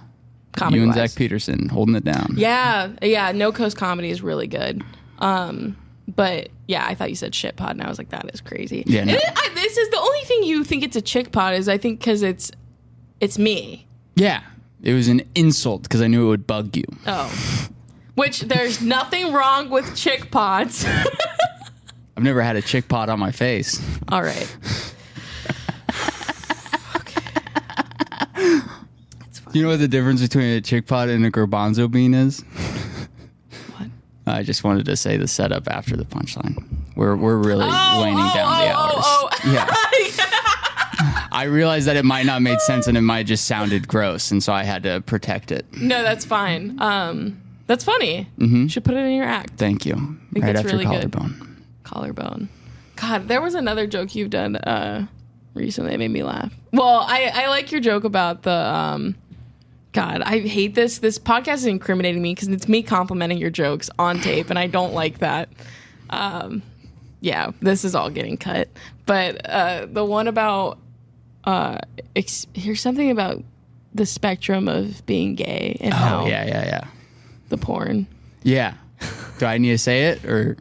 Comedy You and wise. Zach Peterson holding it down. Yeah. No Coast Comedy is really good. But yeah, I thought you said shit pod, and I was like, that is crazy. Yeah, no. This is the only thing you think it's a chick pod is I think because it's me. Yeah. It was an insult because I knew it would bug you. Oh. Which there's nothing wrong with chick pods. I've never had a chick pod on my face. All right. Okay. It's fine. You know what the difference between a chick pod and a garbanzo bean is? What? I just wanted to say the setup after the punchline. We're really waning down the hours. Yeah. I realized that it might not make sense and it might just sounded gross, and so I had to protect it. No, that's fine. That's funny. You should put it in your act. Thank you. I think right it's after really collarbone. Good. Collarbone. God, there was another joke you've done recently that made me laugh. Well, I like your joke about the... God, I hate this. This podcast is incriminating me because it's me complimenting your jokes on tape, and I don't like that. Yeah, this is all getting cut. But the one about here's something about the spectrum of being gay and how yeah. The porn. Yeah. Do I need to say it or?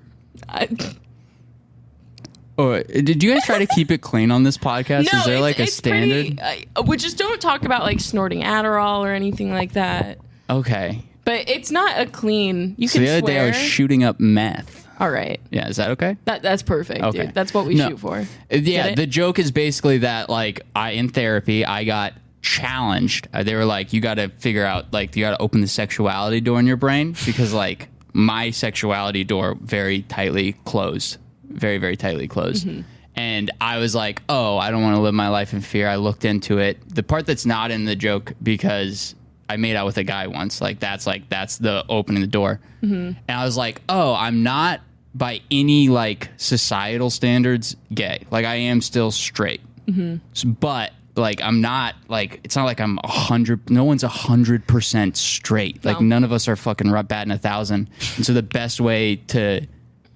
Did you guys try to keep it clean on this podcast? No, is there like a standard? We just don't talk about like snorting Adderall or anything like that. Okay. But it's not a clean. You so can the other day I was shooting up meth. All right. Yeah, is that okay? That's perfect, okay. Dude. That's what we shoot for. Yeah, the joke is basically that like in therapy I got challenged. They were like, you got to figure out like you got to open the sexuality door in your brain because like my sexuality door very tightly closed. Very, very tightly closed. And I was like, oh, I don't want to live my life in fear. I looked into it. The part that's not in the joke, because I made out with a guy once. That's the opening the door. And I was like, oh, I'm not by any like societal standards gay. Like I am still straight. But like I'm not like, it's not like I'm 100. No one's 100% straight. Like none of us are fucking batting 1,000. And so the best way to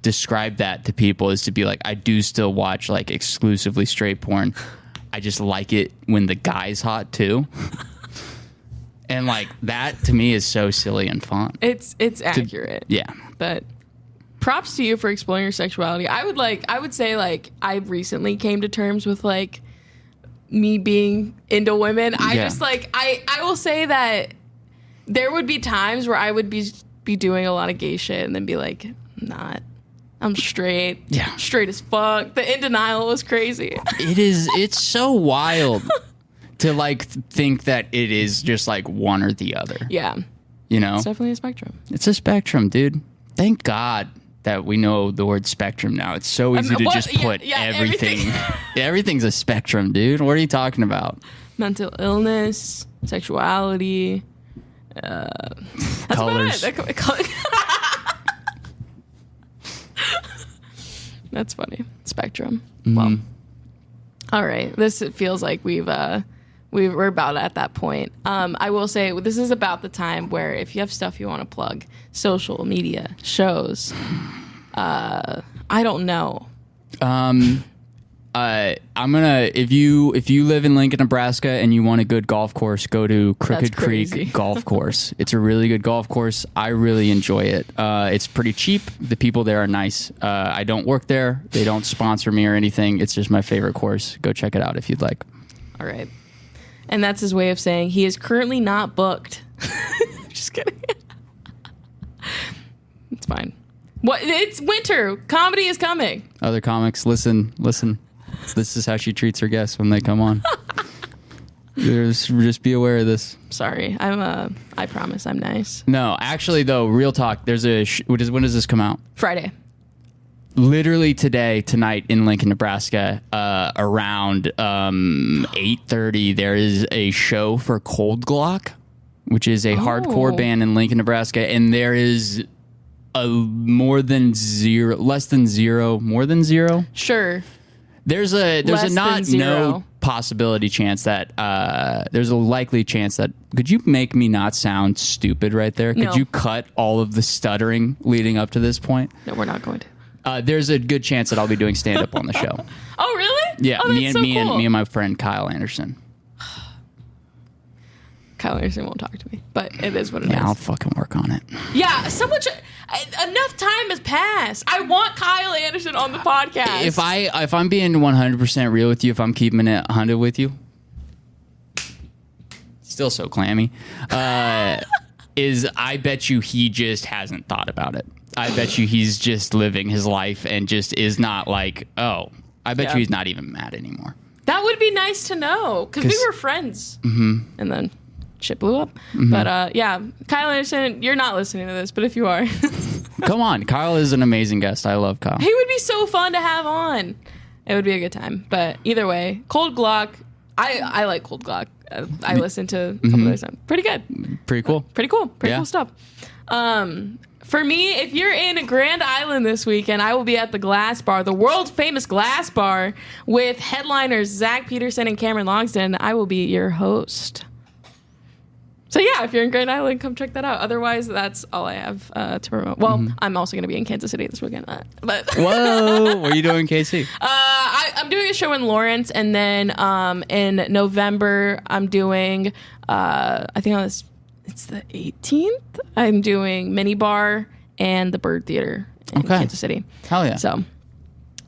describe that to people is to be like, I do still watch like exclusively straight porn. I just like it when the guy's hot too. And like that to me is so silly and fun. It's accurate. Yeah. But props to you for exploring your sexuality. I would say like I recently came to terms with like me being into women. I just like I will say that there would be times where I would be doing a lot of gay shit and then be like, I'm straight. Yeah. Straight as fuck. The in denial was crazy. It's so wild to like think that it is just like one or the other. Yeah. You know? It's definitely a spectrum. It's a spectrum, dude. Thank God that we know the word spectrum now. It's so easy to just put everything. Everything's a spectrum, dude. What are you talking about? Mental illness, sexuality, colors. That's funny. Spectrum. Well, all right. This feels like we're about at that point. I will say this is about the time where if you have stuff you want to plug, social media, shows, I don't know. I'm gonna if you live in Lincoln, Nebraska, and you want a good golf course, go to Crooked Creek Golf Course. It's a really good golf course. I really enjoy it. It's pretty cheap. The people there are nice. I don't work there. They don't sponsor me or anything. It's just my favorite course. Go check it out if you'd like. All right. And that's his way of saying he is currently not booked. Just kidding. It's fine. What? It's winter. Comedy is coming. Other comics, listen. This is how she treats her guests when they come on. Just be aware of this. Sorry, I promise I'm nice. No, actually, though, real talk. There's when does this come out? Friday. Literally tonight in Lincoln, Nebraska, around 8:30, there is a show for Cold Glock, which is a hardcore band in Lincoln, Nebraska, and there is more than zero. Sure. There's a no possibility chance that there's a likely chance that could you make me not sound stupid right there? Could you cut all of the stuttering leading up to this point? No, we're not going to. There's a good chance that I'll be doing stand up on the show. Oh, really? Yeah, me and my friend Kyle Anderson. Kyle Anderson won't talk to me, but it is what it is. Yeah, I'll fucking work on it. Yeah, enough time has passed. I want Kyle Anderson on the podcast. If I'm being 100% real with you, if I'm keeping it 100 with you, still so clammy, is I bet you he just hasn't thought about it. I bet you he's just living his life and just is not like, I bet you he's not even mad anymore. That would be nice to know because we were friends. And then shit blew up. But yeah, Kyle Anderson, you're not listening to this, but if you are, Come on. Kyle is an amazing guest. I love Kyle. He would be so fun to have on. It would be a good time. But either way, Cold Glock. I like Cold Glock. I listened to a couple of their songs. Pretty good. Pretty cool. Pretty cool stuff. For me, if you're in Grand Island this weekend, I will be at the Glass Bar, the world famous Glass Bar, with headliners Zach Peterson and Cameron Longston. I will be your host. So yeah, if you're in Grand Island, come check that out. Otherwise, that's all I have to promote. Well, I'm also going to be in Kansas City this weekend. But Whoa, what are you doing in KC? I'm doing a show in Lawrence, and then in November, I'm doing, I think it's the 18th. I'm doing Mini Bar and the Bird Theater in Kansas City. Hell yeah. So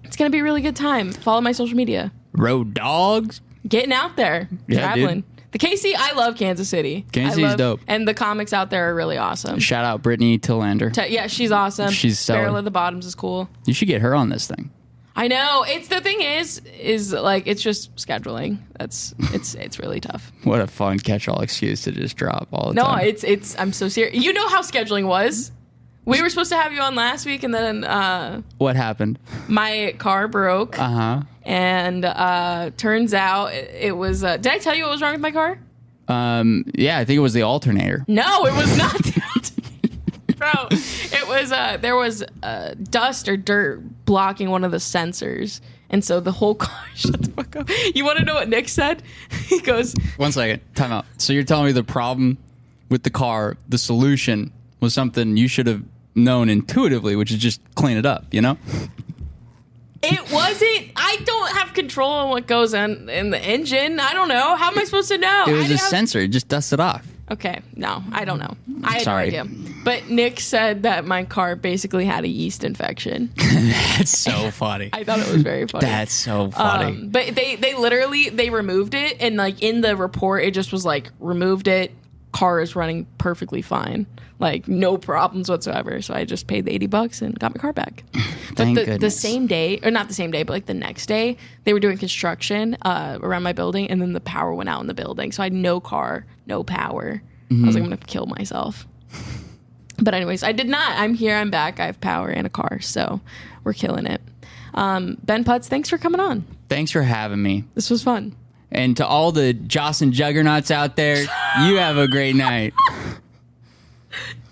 it's going to be a really good time. Follow my social media. Road dogs. Getting out there. Yeah, traveling. dude. The KC, I love Kansas City. Kansas City's dope. And the comics out there are really awesome. Shout out Brittany Tillander. Yeah, she's awesome. She's stellar. Barrel of the Bottoms is cool. You should get her on this thing. I know. It's the thing is like it's just scheduling. It's really tough. What a fun catch-all excuse to just drop all the No, time. it's I'm so serious. You know how scheduling was. We were supposed to have you on last week, and then What happened? my car broke. And turns out it was. Did I tell you what was wrong with my car? Yeah, I think it was the alternator. No, it was not. Bro, it was there was dust or dirt blocking one of the sensors, and so the whole car shut the fuck up. You want to know what Nick said? He goes, 1 second, time out. So you're telling me the problem with the car, the solution was something you should have known intuitively, which is just clean it up, you know? it wasn't. I don't have control on what goes on in the engine. I don't know. How am I supposed to know? It was a sensor. Just dust it off. Okay, no, I don't know. I had Sorry. no idea. But Nick said that my car basically had a yeast infection. That's so funny. I thought it was very funny. That's so funny. But they literally, they removed it, and like in the report, it just was like, removed it, car is running perfectly fine. Like no problems whatsoever. So I just paid the $80 and got my car back. But the same day, or not the same day, but like the next day, they were doing construction around my building, and then the power went out in the building. So I had no car, no power. I was like, I'm going to kill myself. But anyways, I did not. I'm here. I'm back. I have power and a car. So we're killing it. Ben Putz, thanks for coming on. Thanks for having me. This was fun. And to all the Jossin juggernauts out there, you have a great night.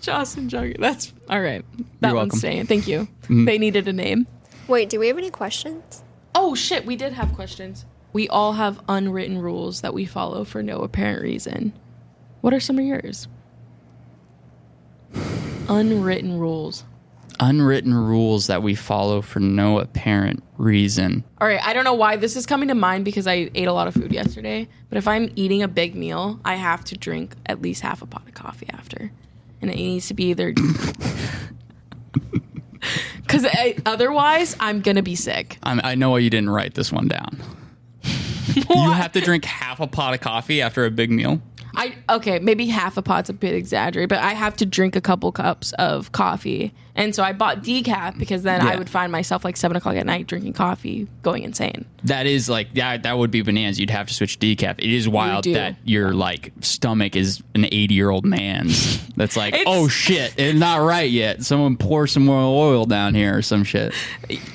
Jossin Jugger. That's all right. That You're one's welcome. staying. Thank you. They needed a name. Wait, do we have any questions? Oh, shit. We did have questions. We all have unwritten rules that we follow for no apparent reason. What are some of yours? Unwritten rules. Unwritten rules that we follow for no apparent reason. All right. I don't know why this is coming to mind because I ate a lot of food yesterday. But if I'm eating a big meal, I have to drink at least half a pot of coffee after. And it needs to be either... Because otherwise, I'm going to be sick. I know why you didn't write this one down. You have to drink half a pot of coffee after a big meal? Okay, maybe half a pot's a bit exaggerated, but I have to drink a couple cups of coffee. And so I bought decaf because then I would find myself like 7 o'clock at night drinking coffee, going insane. That is like, that would be bananas. You'd have to switch to decaf. It is wild that your like stomach is an 80-year-old man's. That's like, oh shit, it's not right yet. Someone pour some more oil down here or some shit.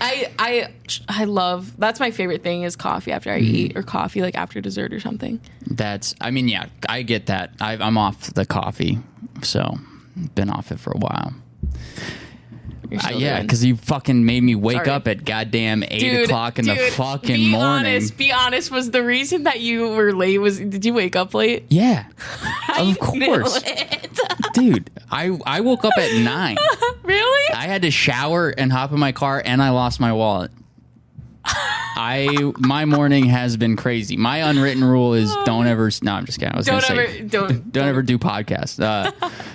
I love, that's my favorite thing is coffee after I eat, or coffee like after dessert or something. Yeah, I get that. I'm off the coffee, so been off it for a while. Yeah, because you fucking made me wake up at goddamn 8 o'clock in the fucking morning. Be honest, was the reason that you were late did you wake up late? Yeah, of course. Dude, I woke up at 9. Really? I had to shower and hop in my car, and I lost my wallet. My morning has been crazy. My unwritten rule is don't ever. No, I'm just kidding. I was gonna say don't ever do podcasts.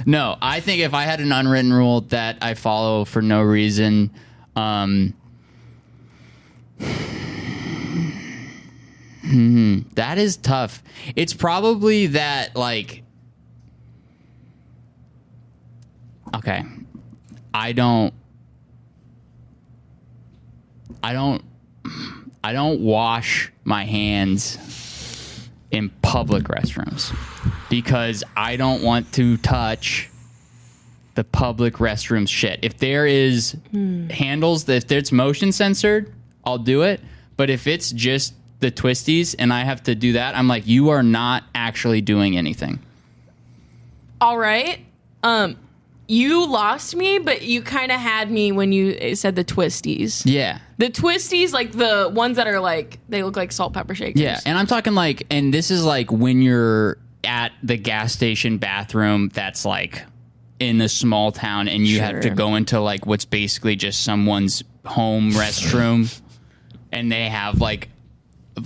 No, I think if I had an unwritten rule that I follow for no reason, that is tough. It's probably that like. Okay, I don't wash my hands in public restrooms because I don't want to touch the public restrooms shit. If there is handles, if it's motion censored, I'll do it. But if it's just the twisties and I have to do that, I'm like, you are not actually doing anything. All right. You lost me, but you kind of had me when you said the twisties. Yeah. The twisties, like the ones that are like, they look like salt, pepper shakers. Yeah. And I'm talking like, and this is like when you're at the gas station bathroom that's like in a small town and you have to go into like what's basically just someone's home restroom and they have like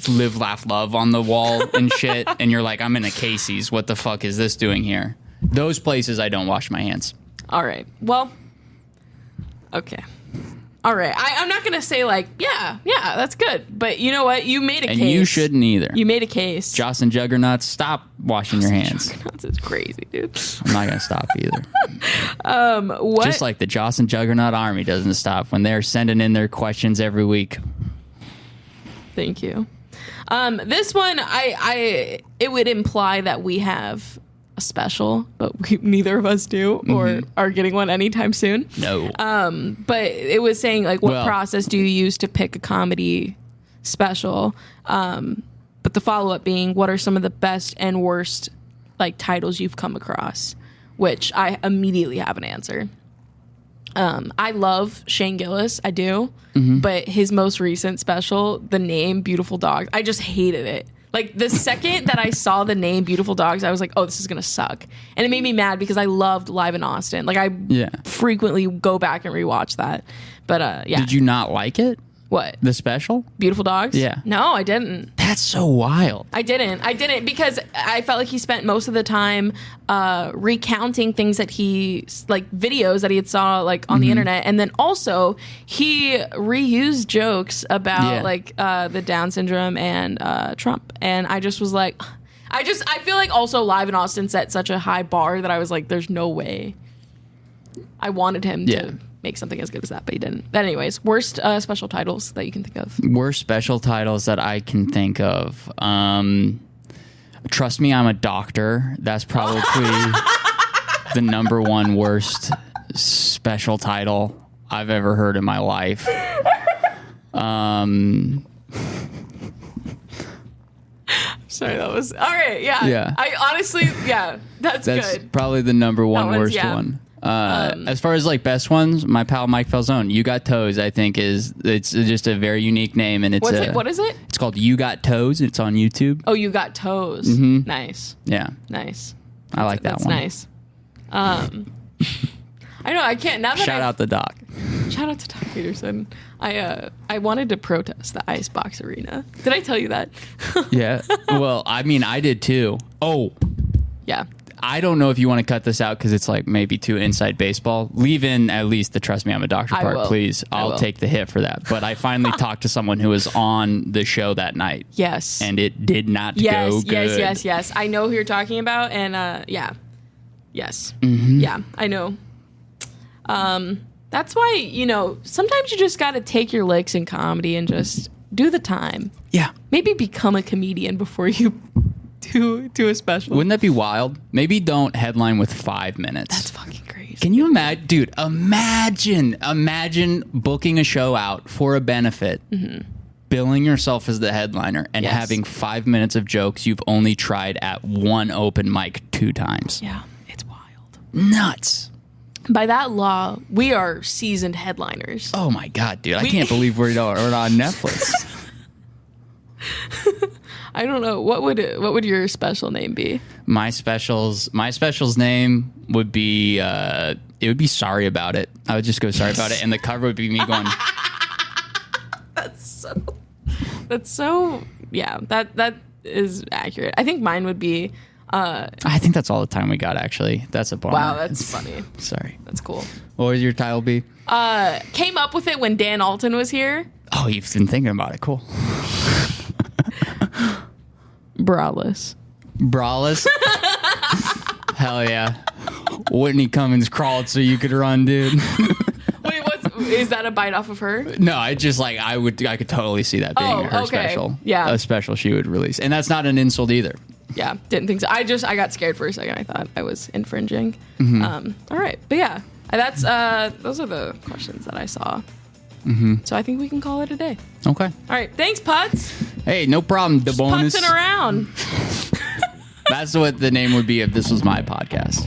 live, laugh, love on the wall and shit. And you're like, I'm in a Casey's. What the fuck is this doing here? Those places I don't wash my hands. All right. Well, okay. All right. I'm not going to say like, yeah, that's good. But you know what? You made a case. And you shouldn't either. You made a case. Jossin Juggernauts, stop washing your hands. Juggernauts is crazy, dude. I'm not going to stop either. What? Just like the Jossin Juggernaut Army doesn't stop when they're sending in their questions every week. Thank you. This one, it would imply that we have a special, but neither of us do or are getting one anytime soon. No. But it was saying like, what process do you use to pick a comedy special? But the follow-up being, what are some of the best and worst like titles you've come across? Which I immediately have an answer. I love Shane Gillis, I do, but his most recent special, the name Beautiful Dogs, I just hated it. Like the second that I saw the name Beautiful Dogs, I was like, oh, this is gonna suck. And it made me mad because I loved Live in Austin. Like I frequently go back and rewatch that. But yeah. Did you not like it? What? The special? Beautiful Dogs? Yeah. No, I didn't. That's so wild. I didn't because I felt like he spent most of the time recounting things that he, like videos that he had saw like on the internet. And then also he reused jokes about like the Down syndrome and Trump. And I just was like, I feel like also Live in Austin set such a high bar that I was like, there's no way. I wanted him to make something as good as that, but he didn't. But anyways, worst special titles that you can think of. Worst special titles that I can think of. Trust Me, I'm a Doctor. That's probably the number one worst special title I've ever heard in my life. Sorry, that was all right. Yeah. I honestly, that's good. That's probably the number one worst one. As far as like best ones, my pal Mike Falzone, You Got Toes, I think it's just a very unique name, and what is it? It's called You Got Toes. It's on YouTube. Oh, You Got Toes. Nice. Yeah. Nice. I like that one. That's nice. I know I can't now that Shout out the doc. Shout out to Doc Peterson. I wanted to protest the Icebox Arena. Did I tell you that? Yeah. Well, I mean, I did too. Oh. Yeah. I don't know if you want to cut this out because it's like maybe too inside baseball. Leave in at least the Trust Me, I'm a Doctor part, please. I'll take the hit for that. But I finally talked to someone who was on the show that night. Yes. And it did not go good. Yes. I know who you're talking about. And yeah. Yes. Yeah, I know. That's why, sometimes you just got to take your licks in comedy and just do the time. Yeah. Maybe become a comedian before you do a special. Wouldn't that be wild? Maybe don't headline with 5 minutes. That's fucking crazy. Can you imagine, dude? Imagine booking a show out for a benefit, billing yourself as the headliner, and having 5 minutes of jokes you've only tried at one open mic 2 times. Yeah, it's wild. Nuts. By that law, we are seasoned headliners. Oh my god, dude! I can't believe we're on Netflix. I don't know. What would your special name be? My special's name would be it would be Sorry About It. I would just go Sorry About It, and the cover would be me going. That's so. Yeah, that is accurate. I think mine would be. I think that's all the time we got. Actually, that's a bummer. Wow, that's funny. Sorry. That's cool. What would your title be? Came up with it when Dan Alton was here. Oh, you've been thinking about it. Cool. Braless. Hell yeah. Whitney Cummings crawled so you could run, dude. Wait, is that a bite off of her? No, I just like I could totally see that being her special. Yeah. A special she would release. And that's not an insult either. yeah, didn't think so. I got scared for a second. I thought I was infringing. All right, but yeah, that's those are the questions that I saw. So I think we can call it a day. Okay. All right, thanks, Putz. Hey, no problem. DeBonis. Putzing around. That's what the name would be if this was my podcast.